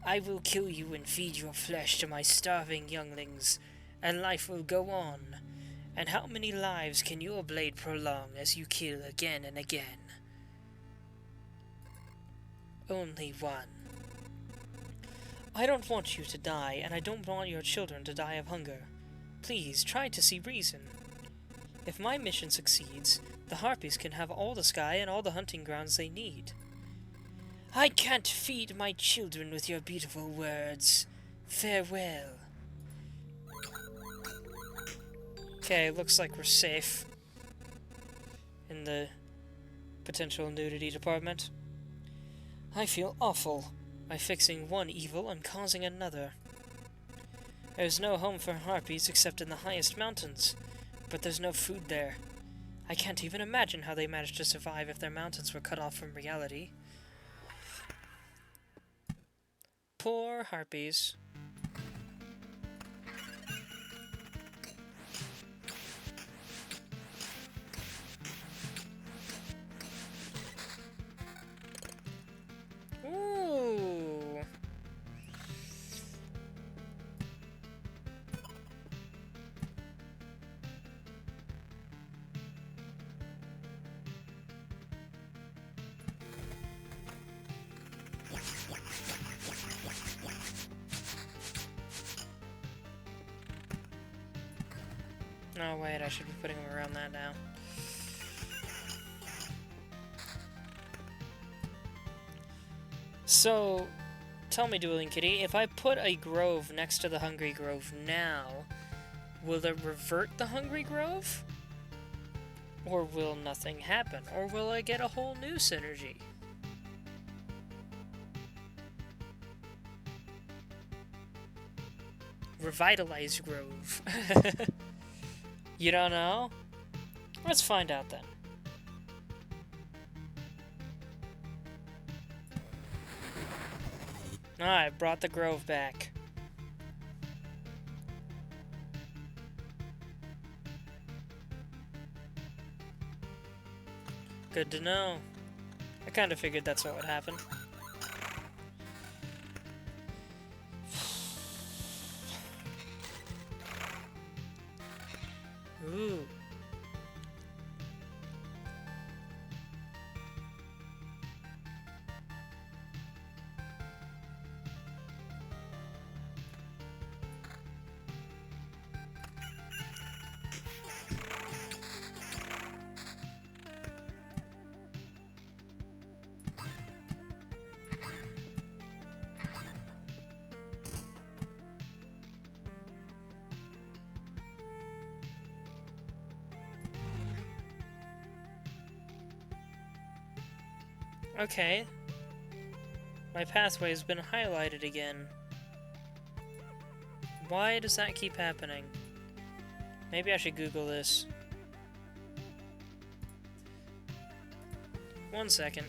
I will kill you and feed your flesh to my starving younglings, and life will go on. And how many lives can your blade prolong as you kill again and again? Only one. I don't want you to die, and I don't want your children to die of hunger. Please, try to see reason. If my mission succeeds, the Harpies can have all the sky and all the hunting grounds they need. I can't feed my children with your beautiful words. Farewell. Okay, looks like we're safe in the potential nudity department. I feel awful. By fixing one evil, I'm causing another. There's no home for Harpies except in the highest mountains, but there's no food there. I can't even imagine how they managed to survive if their mountains were cut off from reality. Poor Harpies. Ooh. Oh wait, I should be putting them around that now. So, tell me, Dueling Kitty, if I put a grove next to the Hungry Grove now, will it revert the Hungry Grove? Or will nothing happen? Or will I get a whole new synergy? Revitalize Grove. You don't know? Let's find out then. Alright, brought the grove back. Good to know. I kind of figured that's what would happen. Ooh. Okay. My pathway's been highlighted again. Why does that keep happening? Maybe I should Google this. 1 second.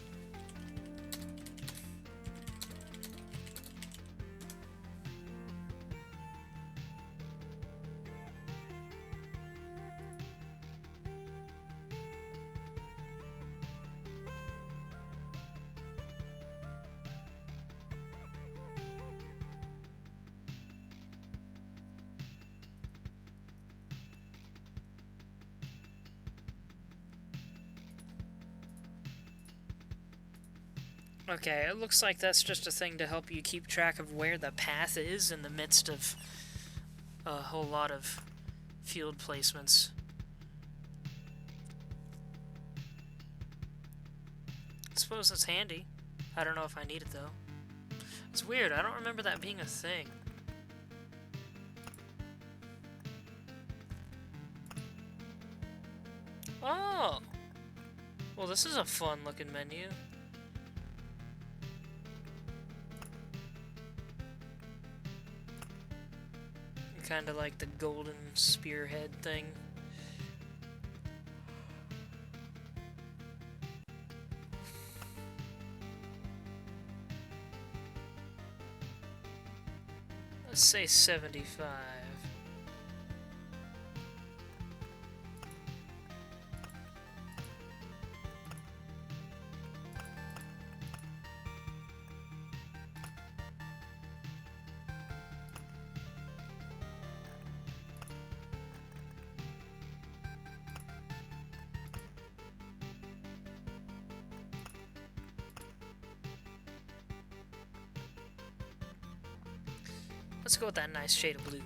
Okay, it looks like that's just a thing to help you keep track of where the path is in the midst of a whole lot of field placements. I suppose it's handy. I don't know if I need it though. It's weird, I don't remember that being a thing. Oh! Well, this is a fun looking menu. Kind of like the golden spearhead thing. Let's say 75. Let's go with that nice shade of blue.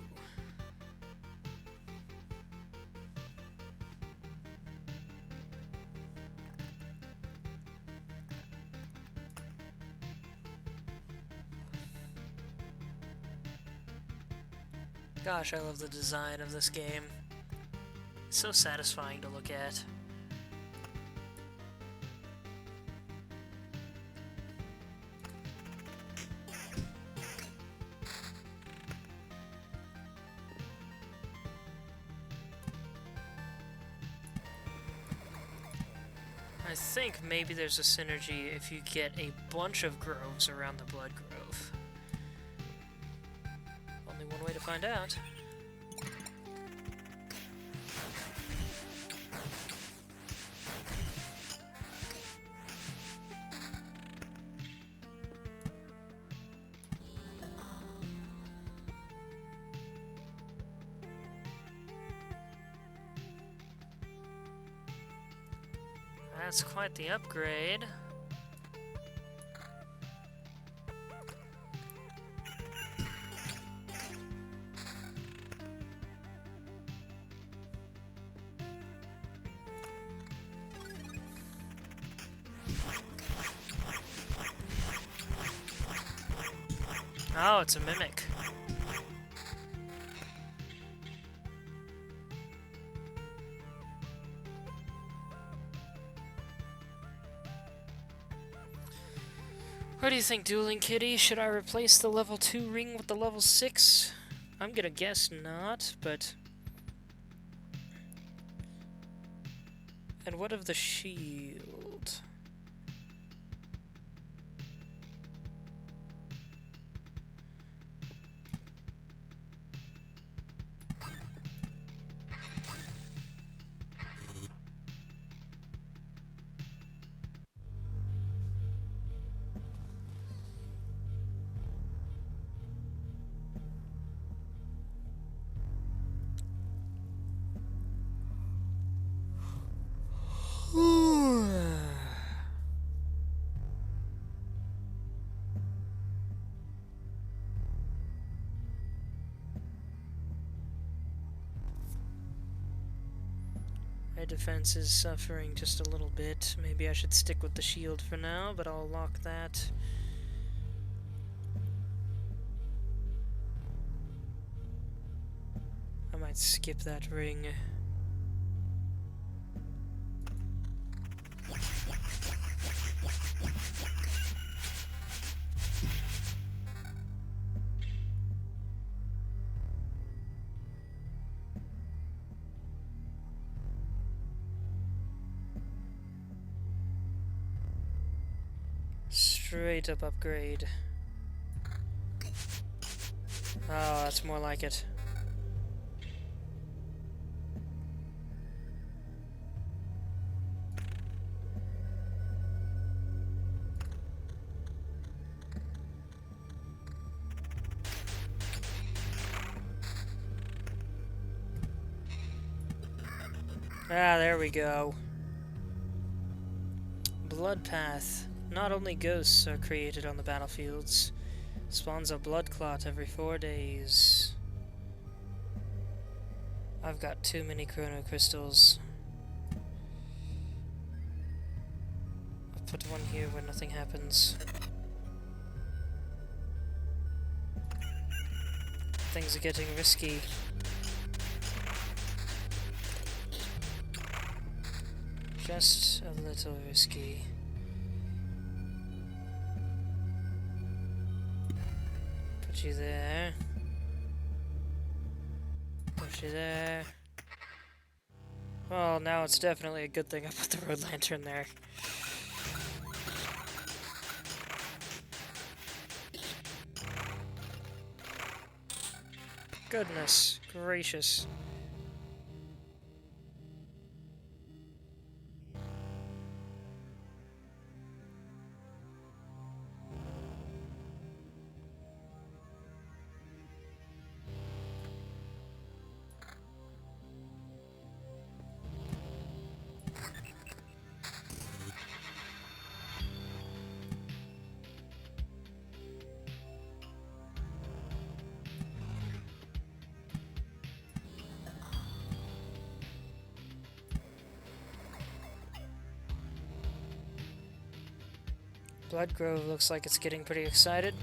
Gosh, I love the design of this game. It's so satisfying to look at. I think maybe there's a synergy if you get a bunch of groves around the Blood Grove. Only one way to find out. That's quite the upgrade. Oh, it's a mimic. What do you think, Dueling Kitty? Should I replace the level 2 ring with the level 6? I'm gonna guess not, but... And what of the shield? My defense is suffering just a little bit. Maybe I should stick with the shield for now, but I'll lock that. I might skip that ring. Straight up upgrade. Oh, that's more like it. Ah, there we go. Blood Path. Not only ghosts are created on the battlefields, spawns a blood clot every 4 days. I've got too many chrono crystals. I'll put one here where nothing happens. Things are getting risky. Just a little risky. Put you there. Put you there. Well, now it's definitely a good thing I put the road lantern there. Goodness gracious. Bloodgrove looks like it's getting pretty excited.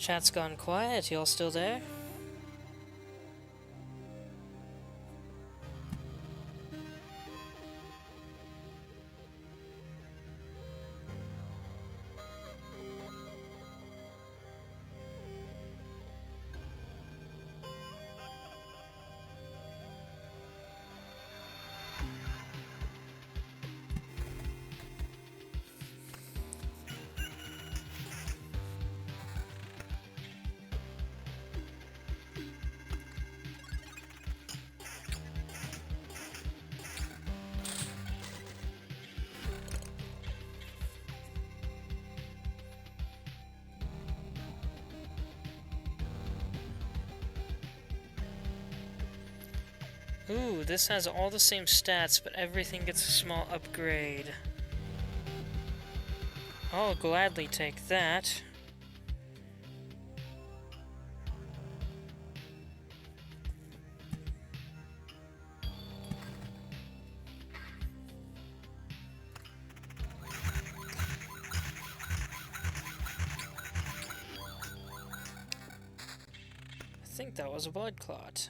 Chat's gone quiet. Y'all still there? Ooh, this has all the same stats, but everything gets a small upgrade. I'll gladly take that. I think that was a blood clot.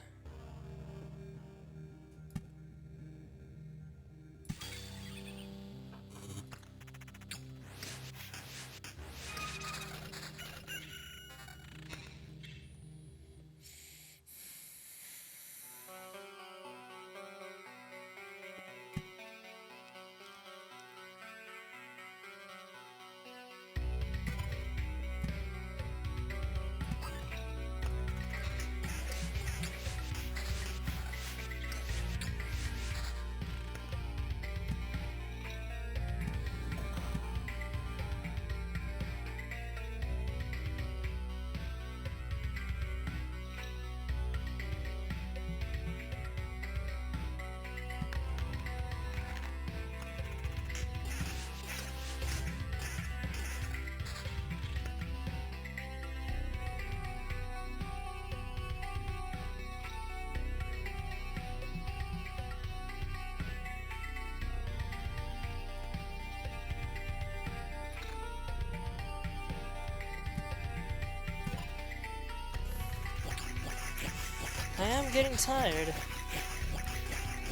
I am getting tired.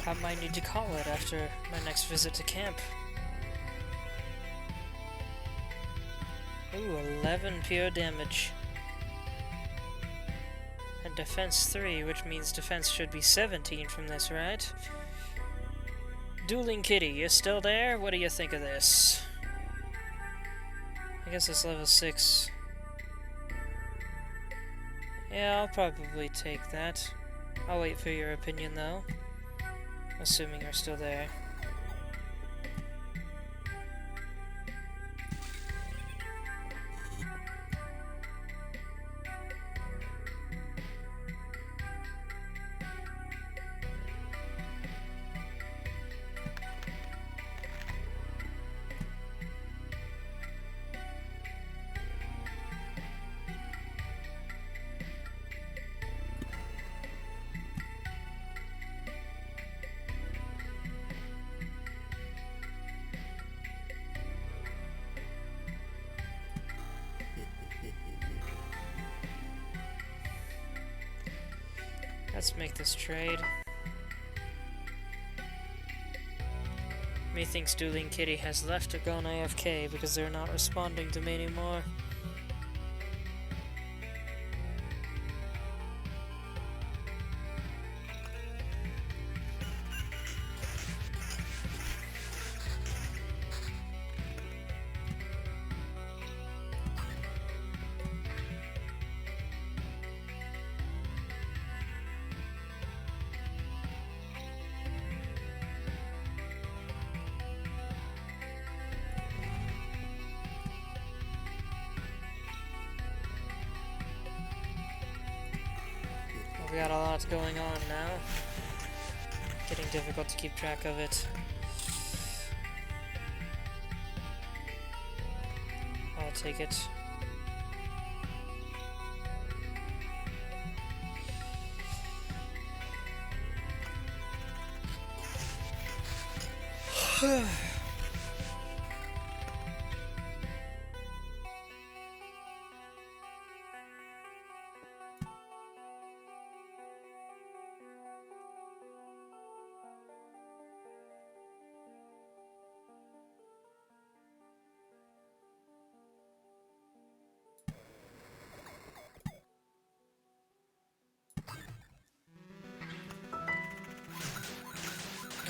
I might need to call it after my next visit to camp. Ooh, 11 pure damage. And defense 3, which means defense should be 17 from this, right? Dueling Kitty, you still there? What do you think of this? I guess it's level 6. Yeah, I'll probably take that. I'll wait for your opinion, though. Assuming you're still there. Let's make this trade. Methinks Dueling Kitty has left or gone AFK because they're not responding to me anymore. We got a lot going on now. Getting difficult to keep track of it. I'll take it.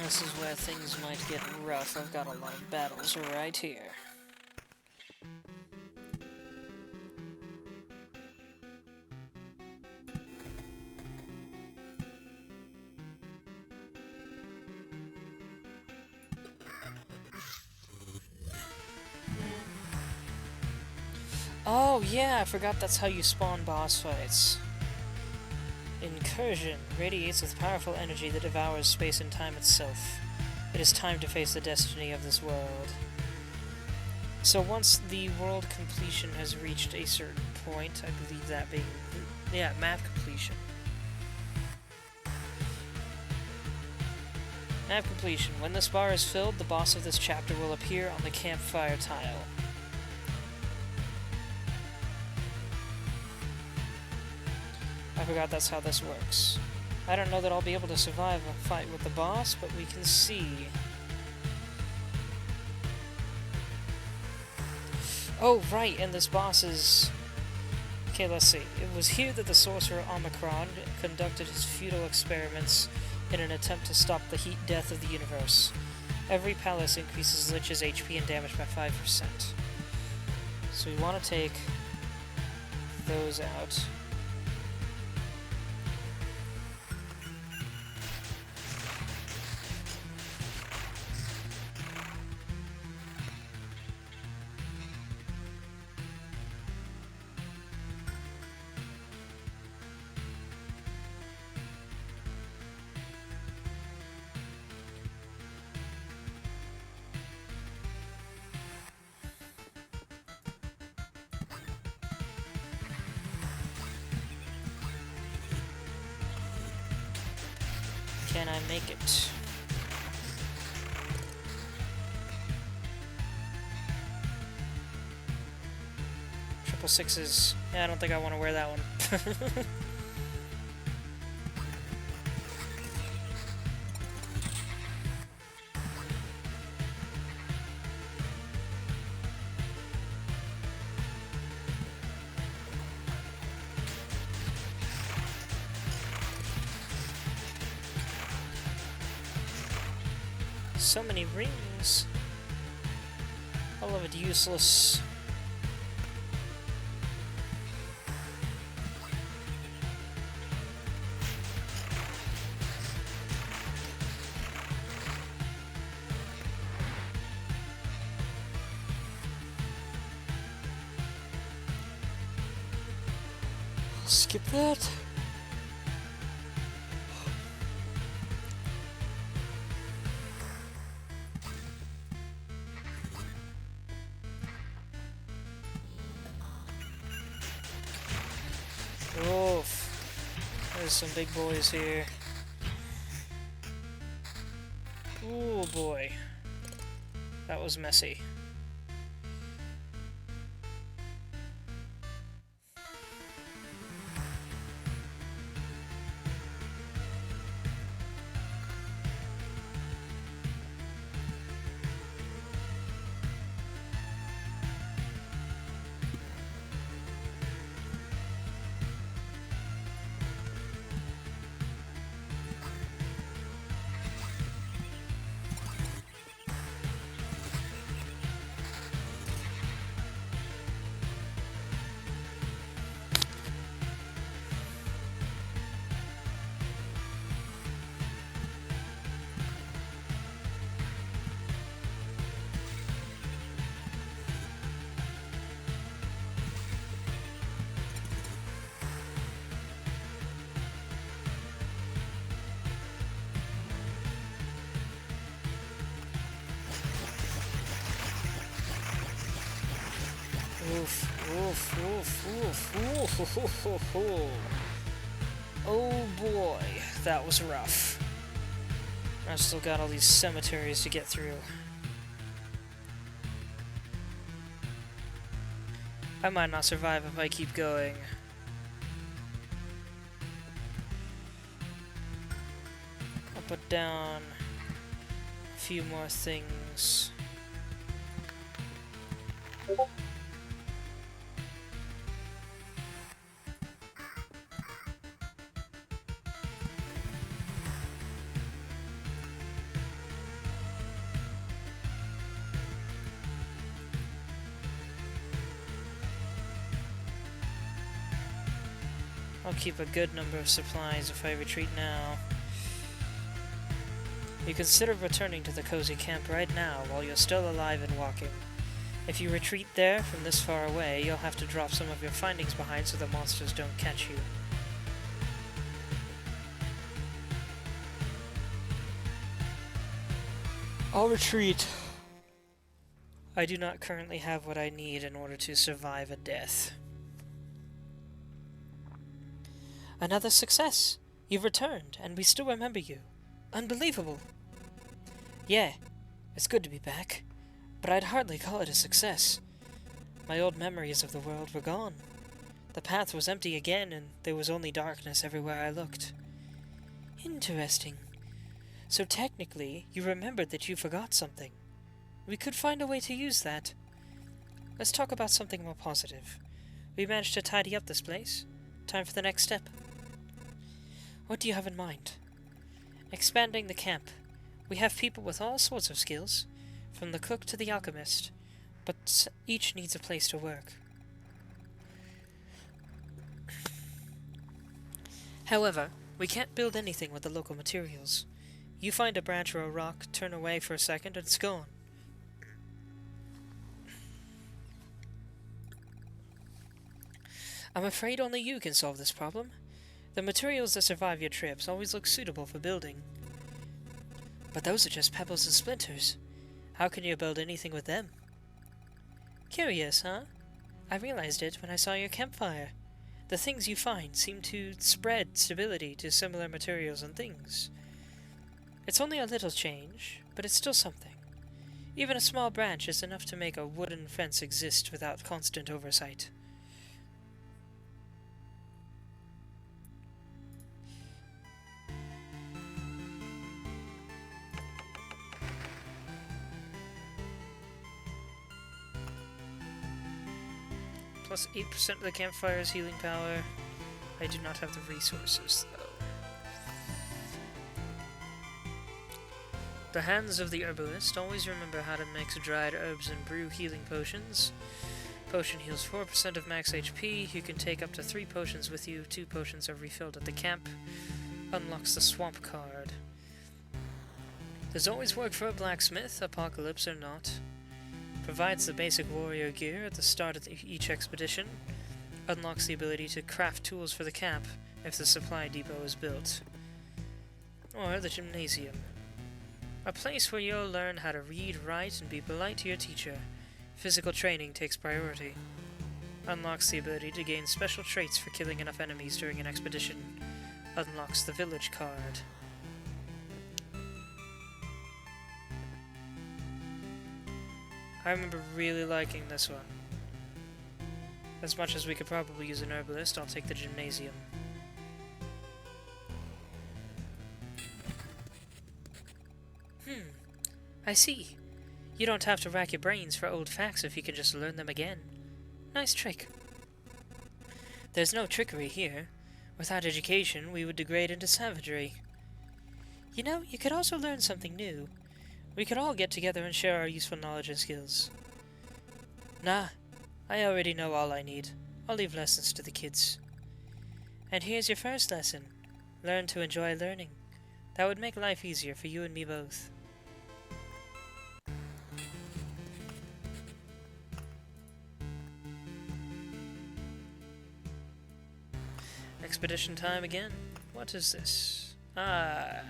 This is where things might get rough. I've got a lot of battles right here. Oh yeah, I forgot that's how you spawn boss fights. Incursion radiates with powerful energy that devours space and time itself. It is time to face the destiny of this world. So once the world completion has reached a certain point, I believe that being... yeah, map completion. Map completion. When this bar is filled, the boss of this chapter will appear on the campfire tile. I forgot that's how this works. I don't know that I'll be able to survive a fight with the boss, but we can see. Oh, right, and this boss is... okay, let's see. It was here that the sorcerer Omicron conducted his futile experiments in an attempt to stop the heat death of the universe. Every palace increases Lich's HP and damage by 5%. So we want to take those out. Can I make it? Triple sixes. Yeah, I don't think I want to wear that one. So many rings. All of it useless. Skip that. Oof. There's some big boys here. Oh boy. That was messy. Oof, oof, oof, oof, oof, oof, oof, oof, oof. Oh boy, that was rough. I've still got all these cemeteries to get through. I might not survive if I keep going. I'll put down a few more things. I'll keep a good number of supplies if I retreat now. You consider returning to the cozy camp right now while you're still alive and walking. If you retreat there from this far away, you'll have to drop some of your findings behind so the monsters don't catch you. I'll retreat. I do not currently have what I need in order to survive a death. Another success! You've returned, and we still remember you. Unbelievable! Yeah, it's good to be back, but I'd hardly call it a success. My old memories of the world were gone. The path was empty again, and there was only darkness everywhere I looked. Interesting. So technically, you remembered that you forgot something. We could find a way to use that. Let's talk about something more positive. We managed to tidy up this place. Time for the next step. What do you have in mind? Expanding the camp. We have people with all sorts of skills, from the cook to the alchemist, but each needs a place to work. However, we can't build anything with the local materials. You find a branch or a rock, turn away for a second, and it's gone. I'm afraid only you can solve this problem. The materials that survive your trips always look suitable for building. But those are just pebbles and splinters. How can you build anything with them? Curious, huh? I realized it when I saw your campfire. The things you find seem to spread stability to similar materials and things. It's only a little change, but it's still something. Even a small branch is enough to make a wooden fence exist without constant oversight. Plus 8% of the campfire's healing power. I do not have the resources, though. The hands of the herbalist always remember how to mix dried herbs and brew healing potions. Potion heals 4% of max HP. You can take up to 3 potions with you. 2 potions are refilled at the camp. Unlocks the swamp card. There's always work for a blacksmith, apocalypse or not. Provides the basic warrior gear at the start of each expedition. Unlocks the ability to craft tools for the camp if the supply depot is built. Or the gymnasium. A place where you'll learn how to read, write, and be polite to your teacher. Physical training takes priority. Unlocks the ability to gain special traits for killing enough enemies during an expedition. Unlocks the village card. I remember really liking this one. As much as we could probably use an herbalist, I'll take the gymnasium. I see. You don't have to rack your brains for old facts if you can just learn them again. Nice trick. There's no trickery here. Without education, we would degrade into savagery. You know, you could also learn something new. We could all get together and share our useful knowledge and skills. Nah, I already know all I need. I'll leave lessons to the kids. And here's your first lesson. Learn to enjoy learning. That would make life easier for you and me both. Expedition time again. What is this? What?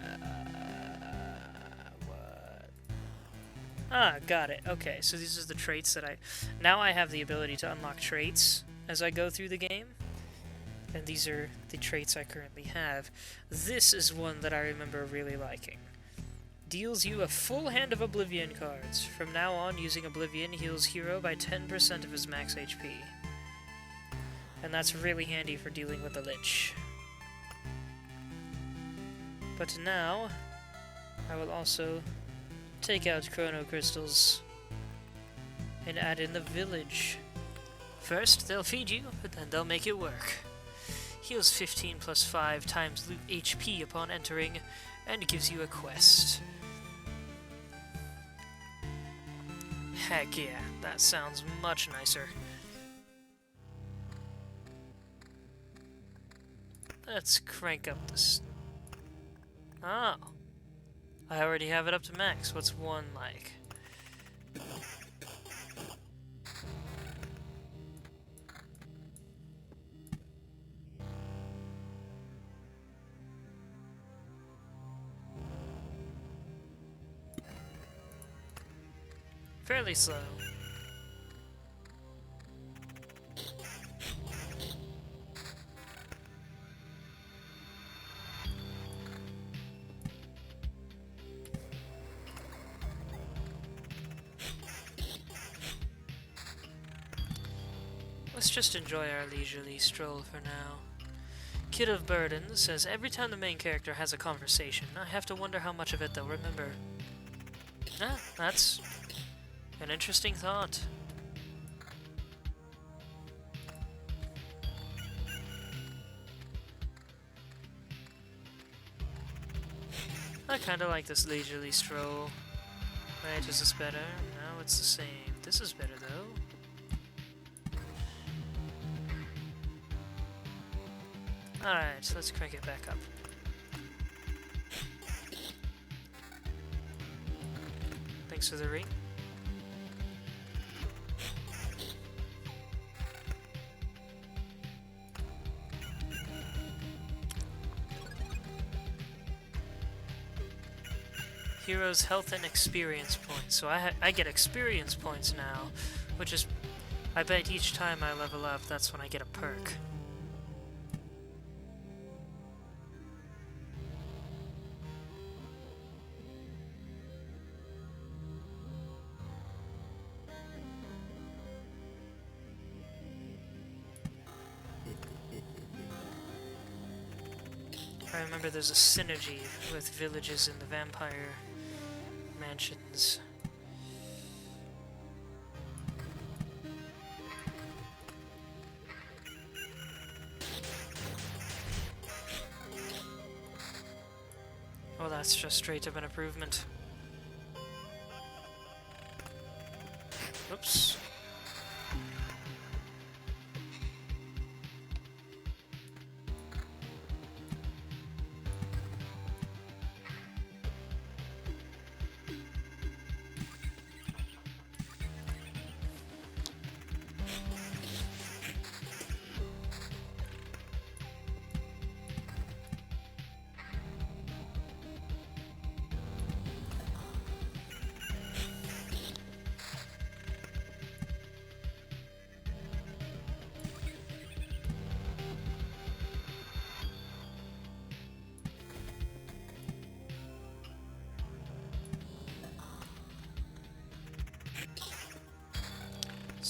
Got it. Okay, so these are the traits that now I have the ability to unlock traits as I go through the game. And these are the traits I currently have. This is one that I remember really liking. Deals you a full hand of Oblivion cards. From now on, using Oblivion heals hero by 10% of his max HP. And that's really handy for dealing with the Lich. But now, I will also take out Chrono Crystals and add in the village. First, they'll feed you, but then they'll make it work. Heals 15 plus 5 times loot HP upon entering, and gives you a quest. Heck yeah, that sounds much nicer. Let's crank up this. Oh. I already have it up to max. What's one like? Fairly slow. Let's just enjoy our leisurely stroll for now. Kid of Burden says, every time the main character has a conversation, I have to wonder how much of it they'll remember. Ah, that's an interesting thought. I kinda like this leisurely stroll. Right, is this better? No, it's the same. This is better though. Alright, let's crank it back up. Thanks for the ring. Heroes health and experience points. So I get experience points now, which is, I bet each time I level up, that's when I get a perk. I remember there's a synergy with villages in the vampire mansions. Oh, that's just straight up an improvement. Oops.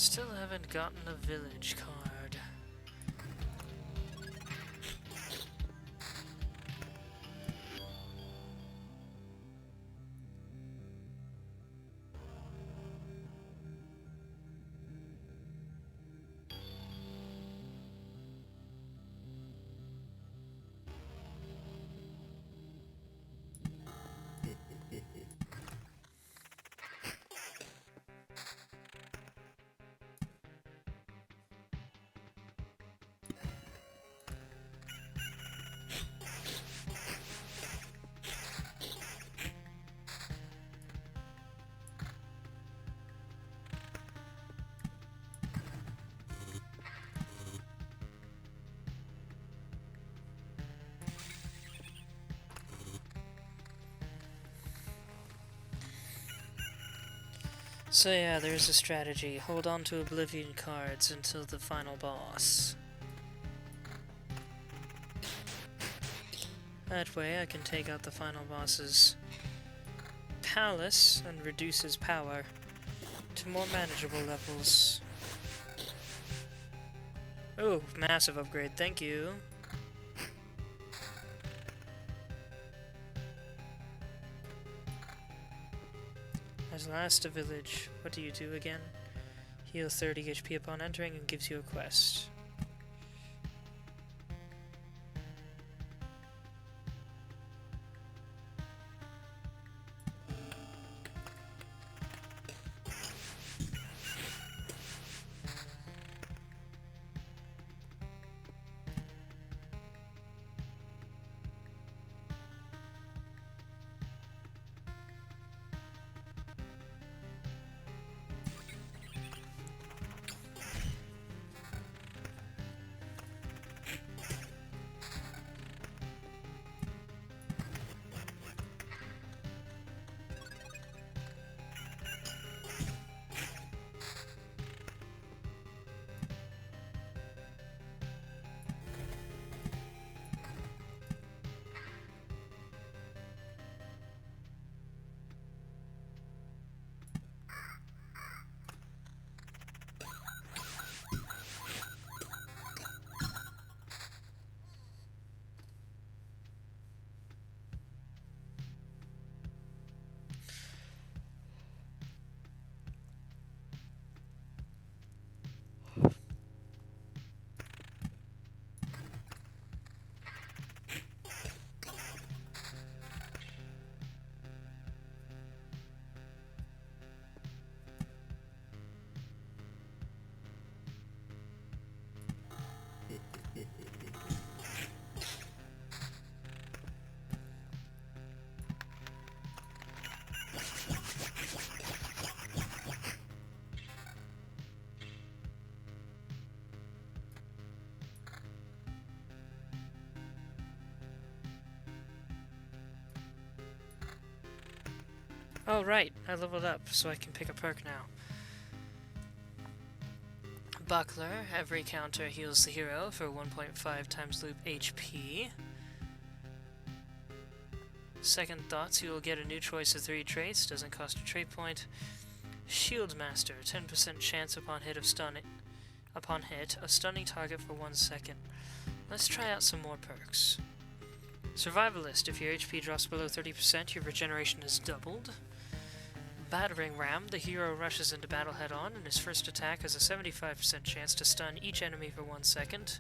Still haven't gotten a village card. So yeah, there's a strategy. Hold on to Oblivion cards until the final boss. That way I can take out the final boss's palace and reduce his power to more manageable levels. Oh, massive upgrade, thank you. As last a village, what do you do again? Heal 30 HP upon entering and gives you a quest. Oh right, I leveled up, so I can pick a perk now. Buckler, every counter heals the hero for 1.5 times loop HP. Second Thoughts, you will get a new choice of 3 traits, doesn't cost a trait point. Shield Master, 10% chance upon hit of a stunning target for 1 second. Let's try out some more perks. Survivalist, if your HP drops below 30%, your regeneration is doubled. Battering Ram, the hero rushes into battle head-on, and his first attack has a 75% chance to stun each enemy for 1 second.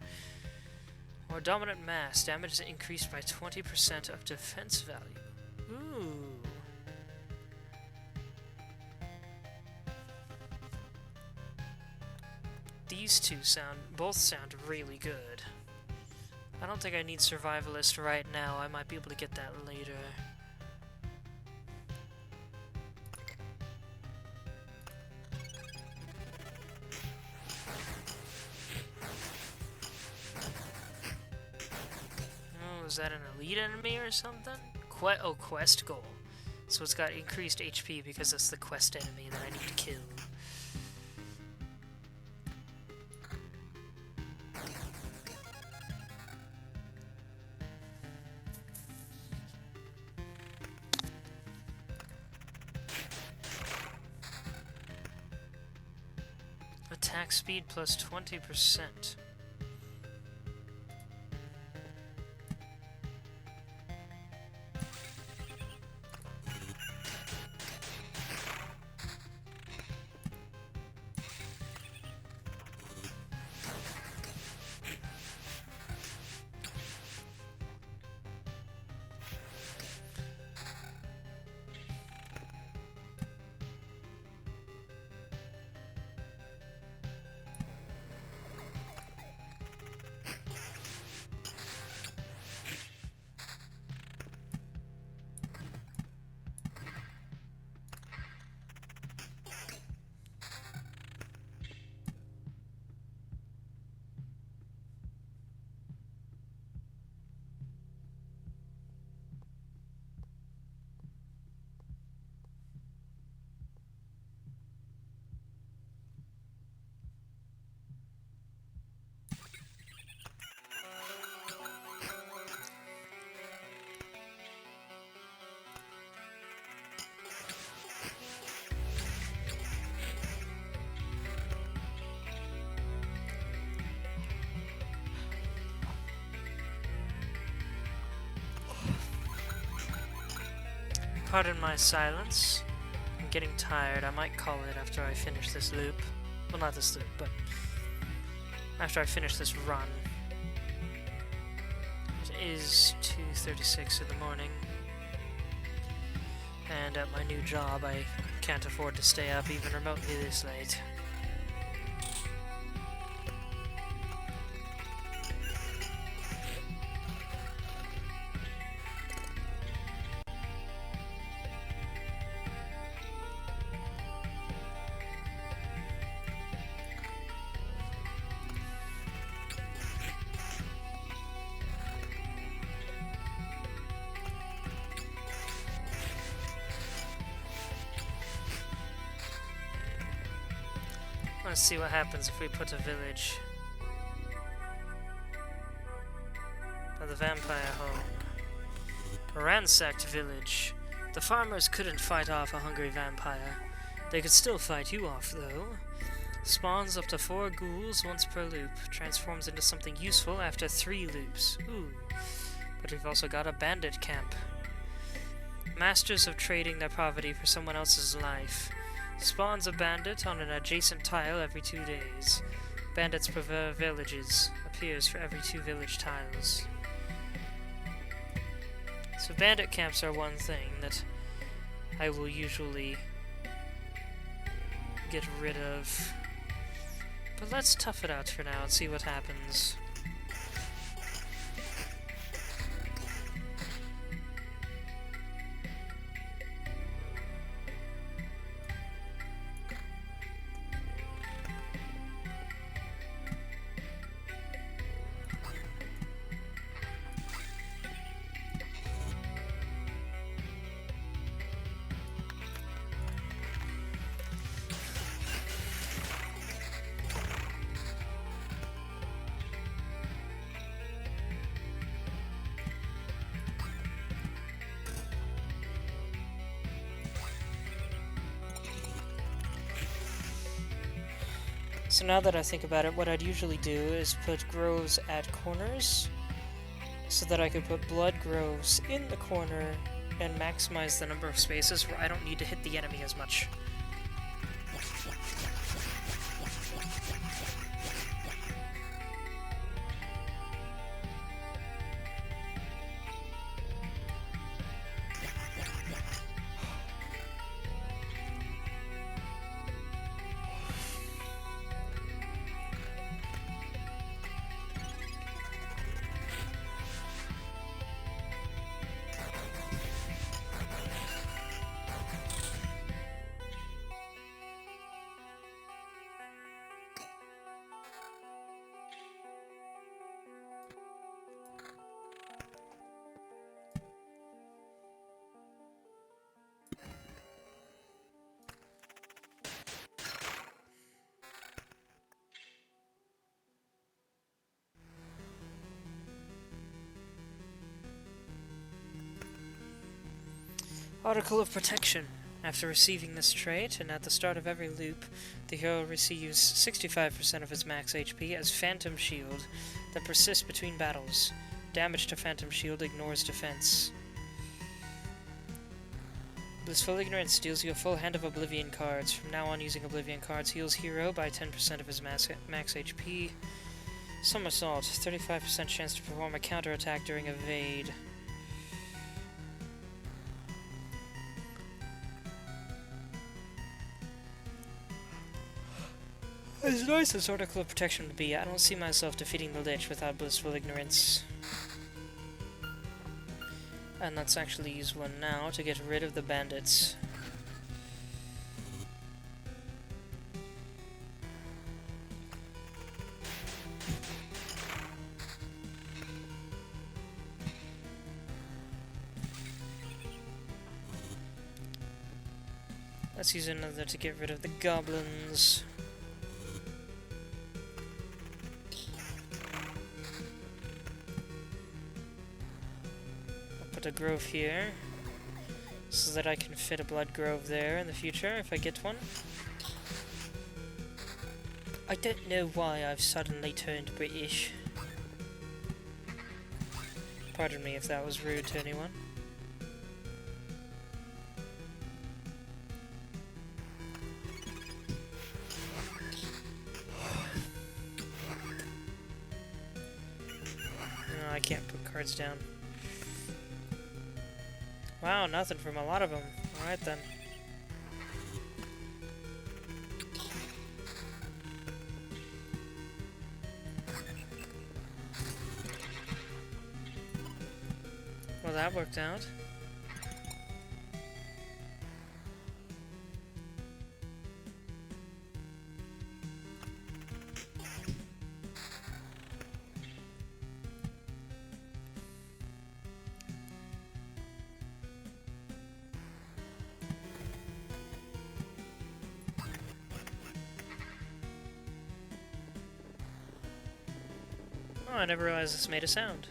Or Dominant Mass, damage is increased by 20% of defense value. Ooh. These two both sound really good. I don't think I need Survivalist right now, I might be able to get that later. Is that an elite enemy or something? Quest goal. So it's got increased HP because it's the quest enemy that I need to kill. A Attack speed plus 20%. Pardon my silence. I'm getting tired. I might call it after I finish this loop. Well, not this loop, but after I finish this run. It is 2:36 in the morning. And at my new job, I can't afford to stay up even remotely this late. Let's see what happens if we put a village by the vampire home. A ransacked village. The farmers couldn't fight off a hungry vampire. They could still fight you off, though. Spawns up to 4 ghouls once per loop. Transforms into something useful after 3 loops. Ooh. But we've also got a bandit camp. Masters of trading their poverty for someone else's life. Spawns a bandit on an adjacent tile every 2 days. Bandits per villages. Appears for every 2 village tiles. So bandit camps are one thing that I will usually get rid of. But let's tough it out for now and see what happens. So now that I think about it, what I'd usually do is put groves at corners so that I could put blood groves in the corner and maximize the number of spaces where I don't need to hit the enemy as much. Article of Protection. After receiving this trait, and at the start of every loop, the hero receives 65% of his max HP as Phantom Shield that persists between battles. Damage to Phantom Shield ignores defense. Blissful Ignorance deals you a full hand of Oblivion cards. From now on, using Oblivion cards heals hero by 10% of his max HP. Somersault, 35% chance to perform a counterattack during evade. As nice as Oracle of Protection would be, I don't see myself defeating the Lich without Blissful Ignorance. And let's actually use one now to get rid of the bandits. Let's use another to get rid of the goblins. A grove here, so that I can fit a blood grove there in the future if I get one. I don't know why I've suddenly turned British. Pardon me if that was rude to anyone. No, I can't put cards down. Wow, nothing from a lot of them. Alright then. Well, that worked out. Oh, I never realized this made a sound.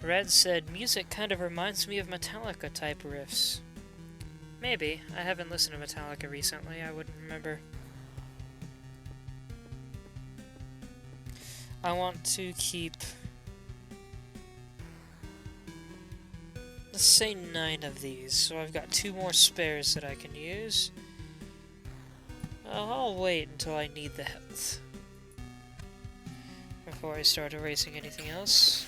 Red said, music kind of reminds me of Metallica type riffs. Maybe. I haven't listened to Metallica recently, I wouldn't remember. I want to keep... let's say 9 of these, so I've got 2 more spares that I can use. I'll wait until I need the health before I start erasing anything else.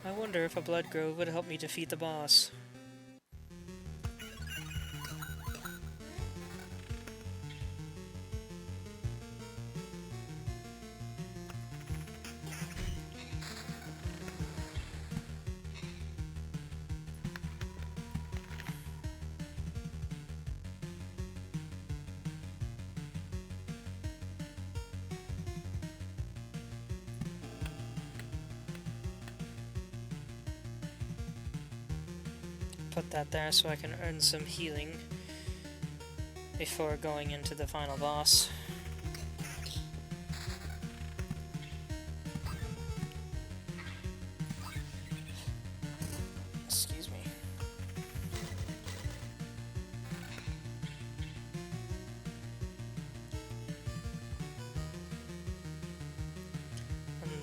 I wonder if a blood grove would help me defeat the boss. Put that there so I can earn some healing before going into the final boss. Excuse me.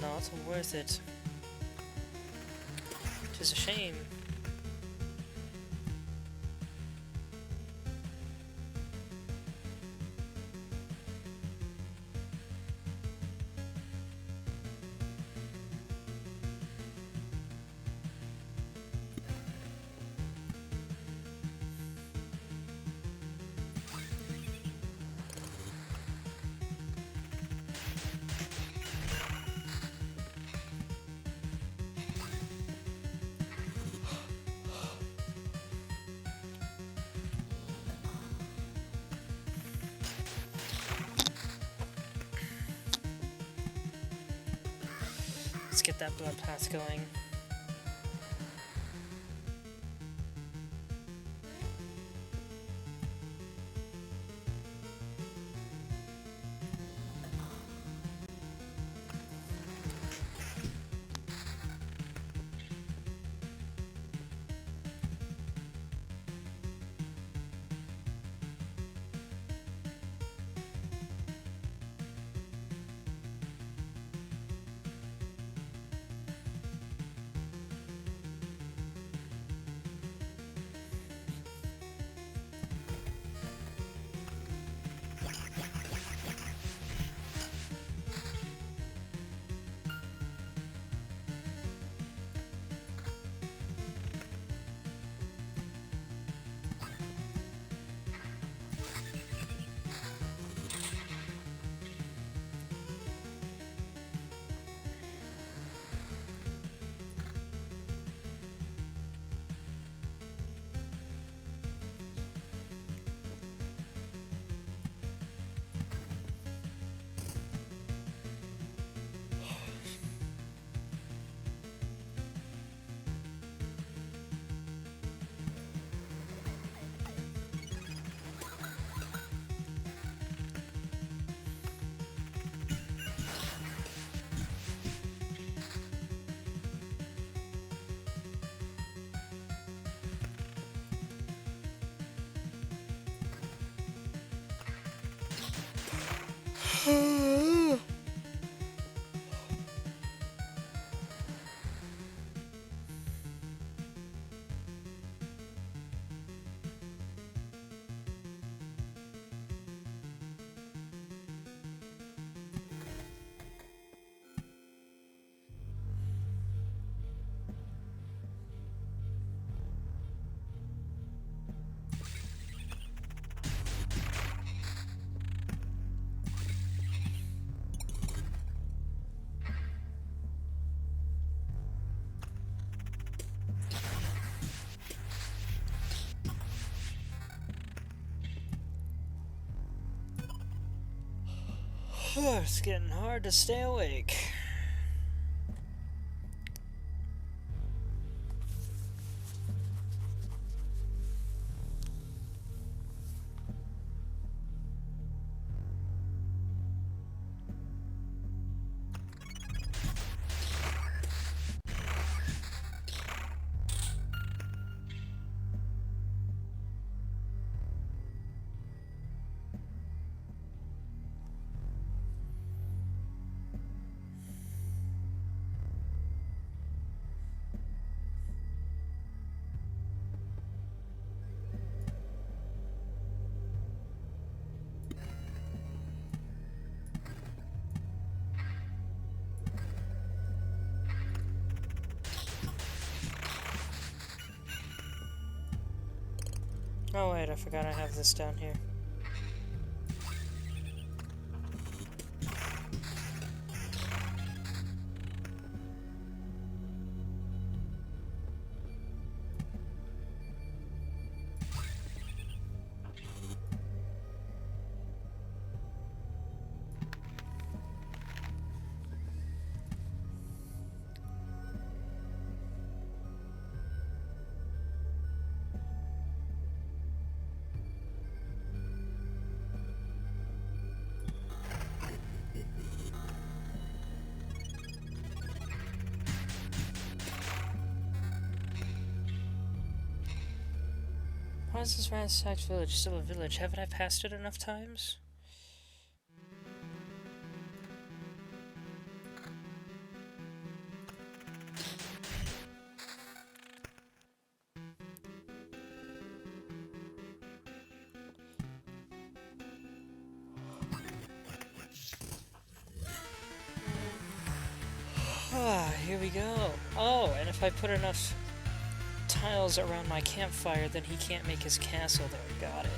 Not worth it. 'Tis a shame. Let's get that blood path going. It's getting hard to stay awake. Oh wait, I forgot I have this down here. Why is this ransacked village still a village? Haven't I passed it enough times? Ah, here we go. Oh, and if I put enough tiles around my campfire, then he can't make his castle there. Got it.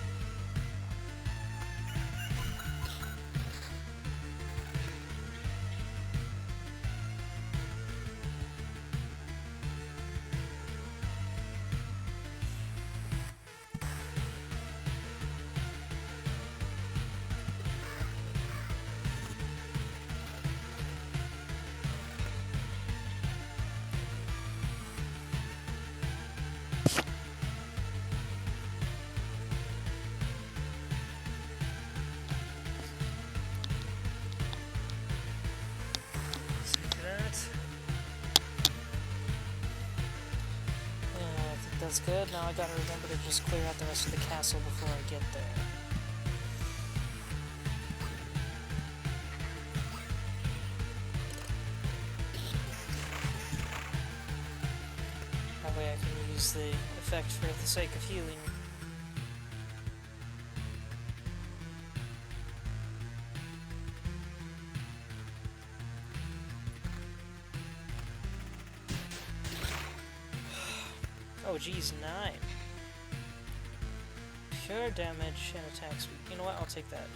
that's good. Now I gotta remember to just clear out the rest of the castle before I get there. That way I can use the effect for the sake of healing. Oh geez, 9. Pure damage and attack speed. You know what? I'll take that.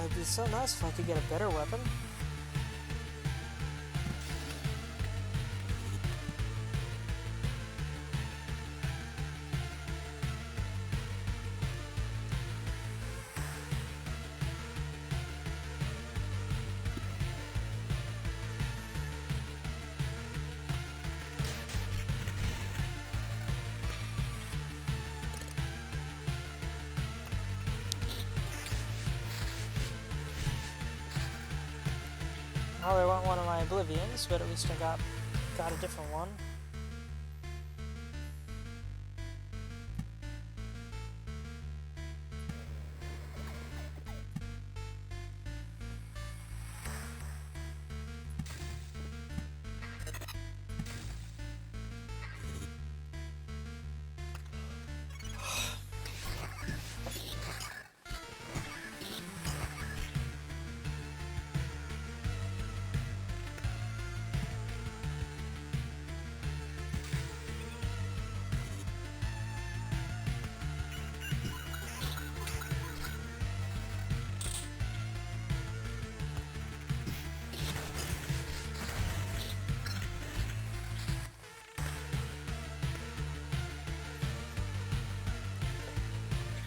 It'd be so nice if I could get a better weapon. Oh, I want one of my Oblivions, but at least I got a different one.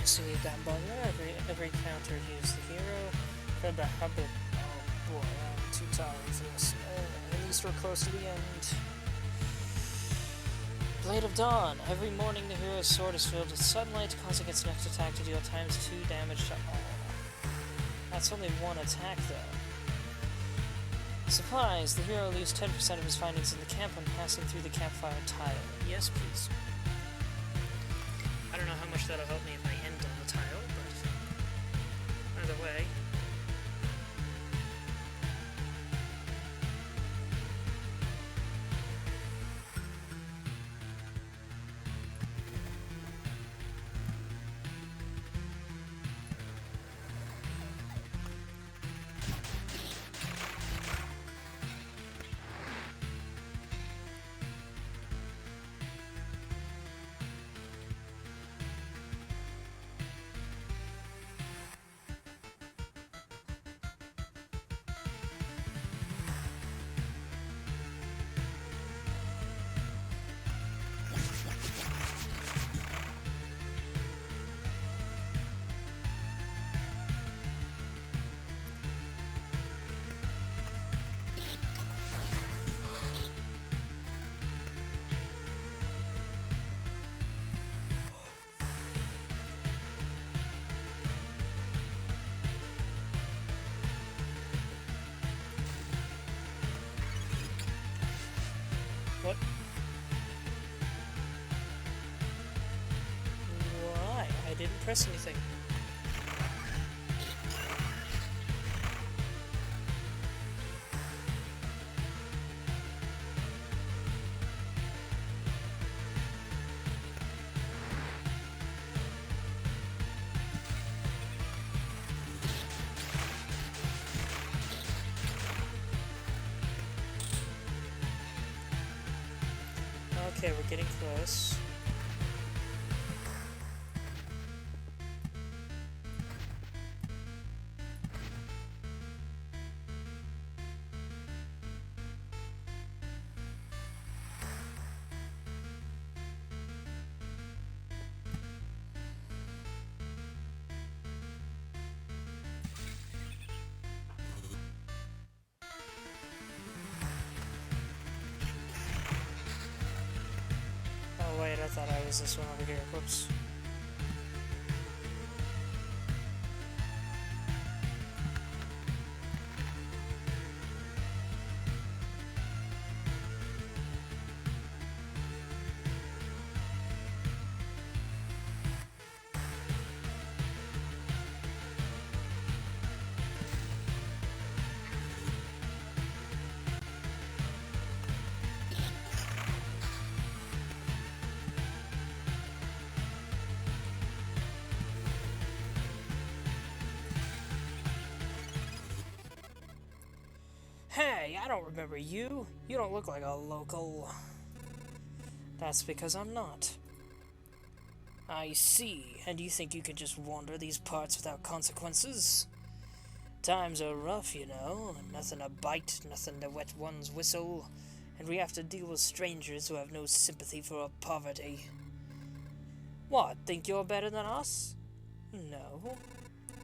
So we've got Butler, every encounter use the hero. Fed the habit. Oh boy, 2 times. Yes. At least we're close to the end. Blade of Dawn. Every morning the hero's sword is filled with sunlight, causing its next attack to deal times 2 damage to all. That's only 1 attack though. Supplies. The hero leaves 10% of his findings in the camp when passing through the campfire tile. Yes, please. I don't know how much that'll help me if I end on the tile, but either way. What? Why? I didn't press anything. Okay, we're getting close. thought I was this one over here. Whoops. Hey, I don't remember you. You don't look like a local. That's because I'm not. I see, and you think you can just wander these parts without consequences? Times are rough, you know. Nothing to bite, nothing to wet one's whistle, and we have to deal with strangers who have no sympathy for our poverty. What, think you're better than us? No.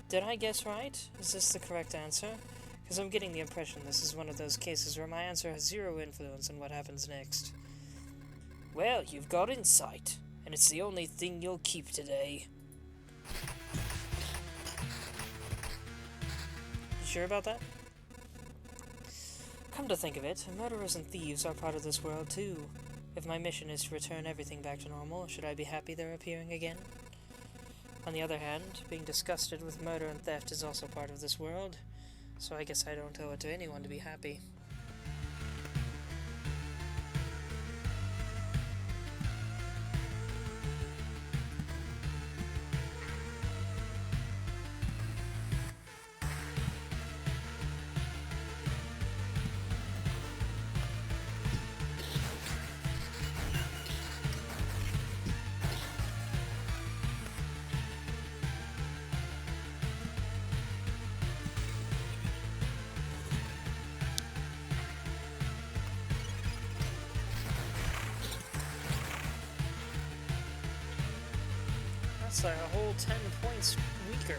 Did I guess right? Is this the correct answer? Because I'm getting the impression this is one of those cases where my answer has zero influence on what happens next. Well, you've got insight, and it's the only thing you'll keep today. You sure about that? Come to think of it, murderers and thieves are part of this world too. If my mission is to return everything back to normal, should I be happy they're appearing again? On the other hand, being disgusted with murder and theft is also part of this world. So I guess I don't owe it to anyone to be happy. That's like a whole 10 points weaker.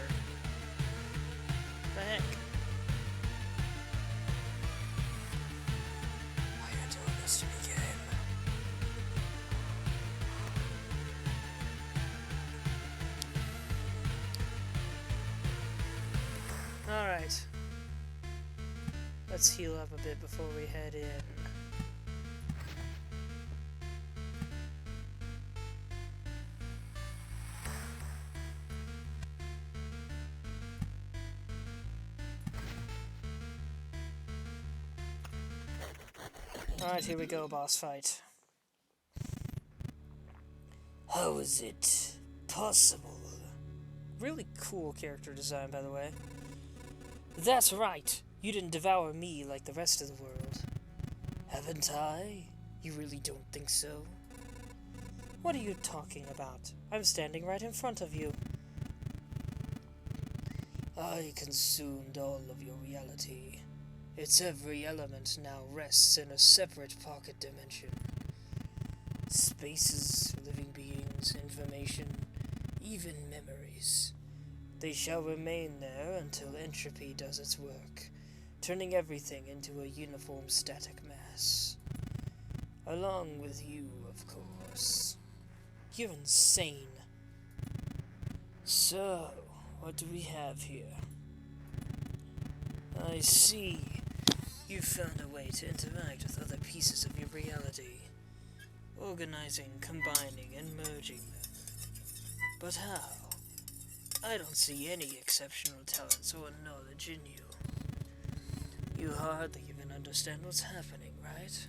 The heck? Why are you doing this to me, game? Alright. Let's heal up a bit before we head in. Alright, here we go, boss fight. How is it possible? Really cool character design, by the way. That's right! You didn't devour me like the rest of the world. Haven't I? You really don't think so? What are you talking about? I'm standing right in front of you. I consumed all of your reality. Its every element now rests in a separate pocket dimension. Spaces, living beings, information, even memories. They shall remain there until entropy does its work, turning everything into a uniform static mass. Along with you, of course. You're insane. So, what do we have here? I see. You've found a way to interact with other pieces of your reality, organizing, combining, and merging them. But how? I don't see any exceptional talents or knowledge in you. You hardly even understand what's happening, right?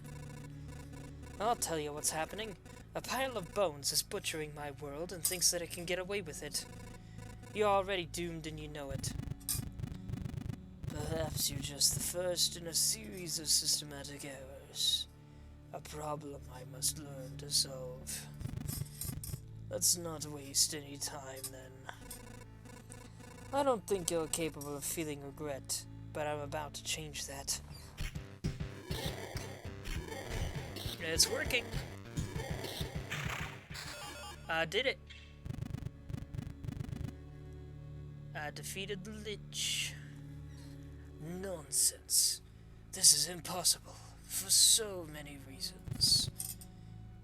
I'll tell you what's happening. A pile of bones is butchering my world and thinks that it can get away with it. You're already doomed and you know it. Perhaps you're just the first in a series of systematic errors. A problem I must learn to solve. Let's not waste any time, then. I don't think you're capable of feeling regret, but I'm about to change that. It's working! I did it! I defeated the Lich. Nonsense. This is impossible, for so many reasons.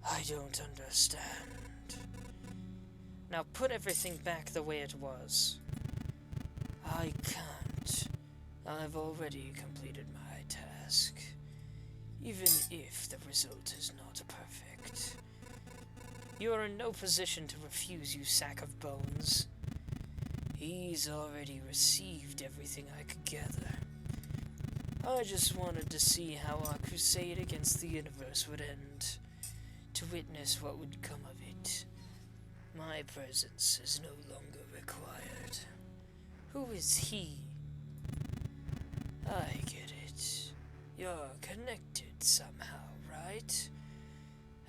I don't understand. Now put everything back the way it was. I can't. I've already completed my task. Even if the result is not perfect. You are in no position to refuse, you sack of bones. He's already received everything I could gather. I just wanted to see how our crusade against the universe would end. To witness what would come of it. My presence is no longer required. Who is he? I get it. You're connected somehow, right?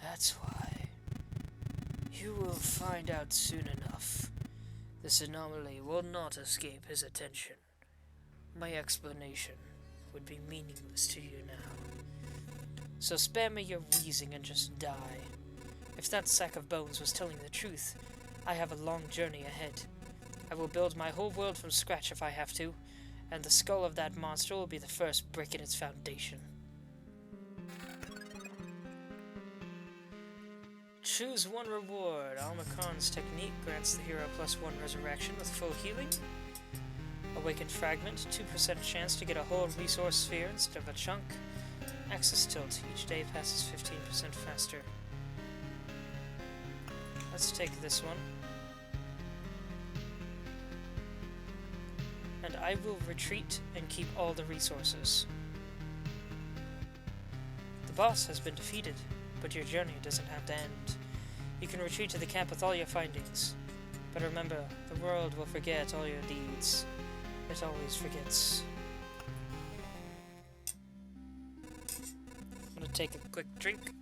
That's why. You will find out soon enough. This anomaly will not escape his attention. My explanation would be meaningless to you now. So spare me your wheezing and just die. If that sack of bones was telling the truth, I have a long journey ahead. I will build my whole world from scratch if I have to, and the skull of that monster will be the first brick in its foundation. Choose one reward. Almacon's technique grants the hero +1 resurrection with full healing. Awakened fragment, 2% chance to get a whole resource sphere instead of a chunk. Axis tilt, each day passes 15% faster. Let's take this one. And I will retreat and keep all the resources. The boss has been defeated, but your journey doesn't have to end. You can retreat to the camp with all your findings. But remember, the world will forget all your deeds. It always forgets. I'm gonna take a quick drink.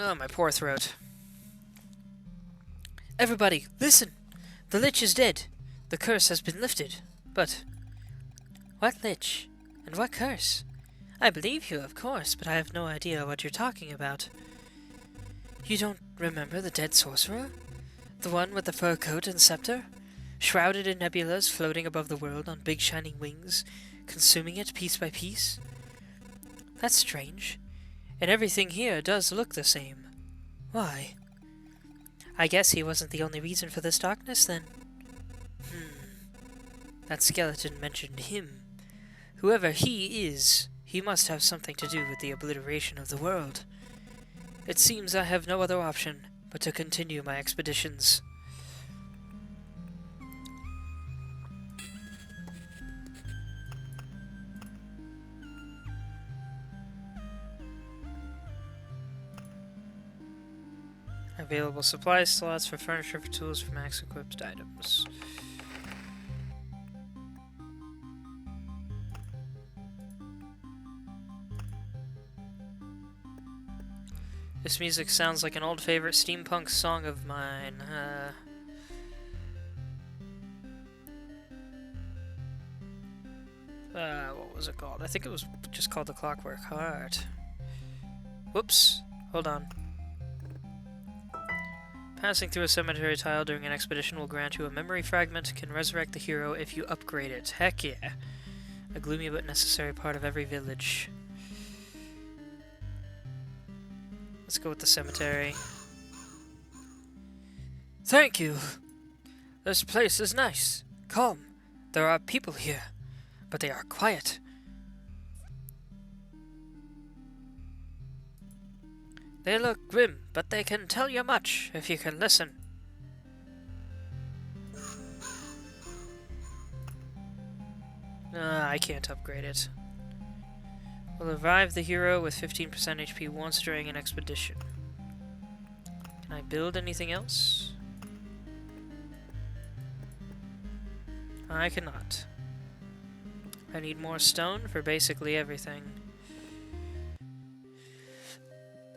Oh, my poor throat. Everybody, listen! The Lich is dead. The curse has been lifted. But what Lich? And what curse? I believe you, of course, but I have no idea what you're talking about. You don't remember the dead sorcerer? The one with the fur coat and scepter? Shrouded in nebulas, floating above the world on big shining wings, consuming it piece by piece? That's strange. And everything here does look the same. Why? I guess he wasn't the only reason for this darkness, then. That skeleton mentioned him. Whoever he is, he must have something to do with the obliteration of the world. It seems I have no other option but to continue my expeditions. Available supply slots for furniture, for tools, for max equipped items. This music sounds like an old favorite steampunk song of mine. What was it called? I think it was just called The Clockwork Heart. Whoops. Hold on. Passing through a cemetery tile during an expedition will grant you a memory fragment, can resurrect the hero if you upgrade it. Heck yeah. A gloomy but necessary part of every village. Let's go with the cemetery. Thank you! This place is nice, calm. There are people here, but they are quiet. They look grim, but they can tell you much if you can listen. I can't upgrade it. Will revive the hero with 15% HP once during an expedition. Can I build anything else? I cannot. I need more stone for basically everything.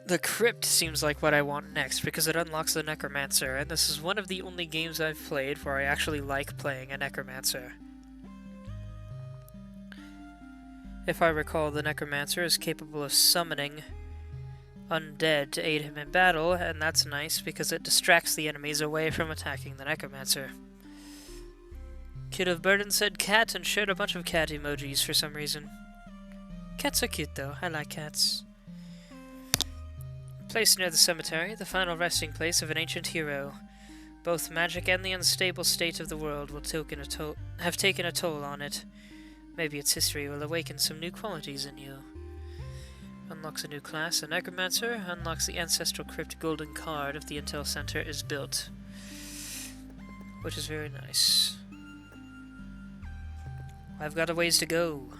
The Crypt seems like what I want next because it unlocks the Necromancer, and this is one of the only games I've played where I actually like playing a Necromancer. If I recall, the Necromancer is capable of summoning undead to aid him in battle, and that's nice because it distracts the enemies away from attacking the Necromancer. Kid of Burden said cat and shared a bunch of cat emojis for some reason. Cats are cute though, I like cats. Placed near the cemetery, the final resting place of an ancient hero. Both magic and the unstable state of the world will have taken a toll on it. Maybe its history will awaken some new qualities in you. Unlocks a new class, a Necromancer. Unlocks the Ancestral Crypt Golden Card if the Intel Center is built. Which is very nice. I've got a ways to go.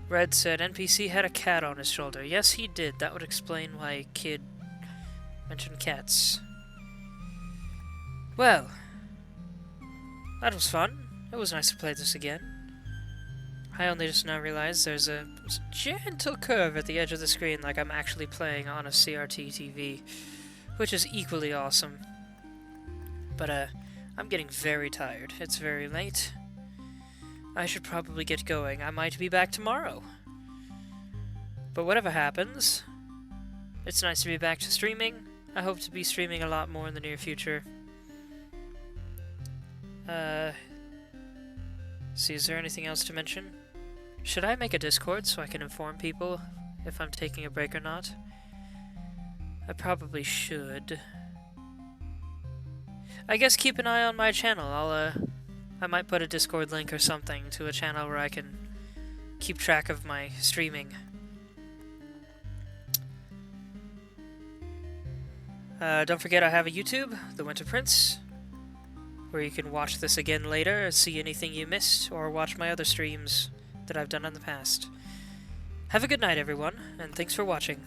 Red said NPC had a cat on his shoulder. Yes, he did. That would explain why Kid mentioned cats. Well, that was fun. It was nice to play this again. I only just now realized there's a gentle curve at the edge of the screen like I'm actually playing on a CRT TV, which is equally awesome. But I'm getting very tired. It's very late. I should probably get going. I might be back tomorrow. But whatever happens, it's nice to be back to streaming. I hope to be streaming a lot more in the near future. See, is there anything else to mention? Should I make a Discord so I can inform people if I'm taking a break or not? I probably should. I guess keep an eye on my channel. I might put a Discord link or something to a channel where I can keep track of my streaming. Don't forget I have a YouTube, The Winter Prince, where you can watch this again later, see anything you missed, or watch my other streams that I've done in the past. Have a good night, everyone, and thanks for watching.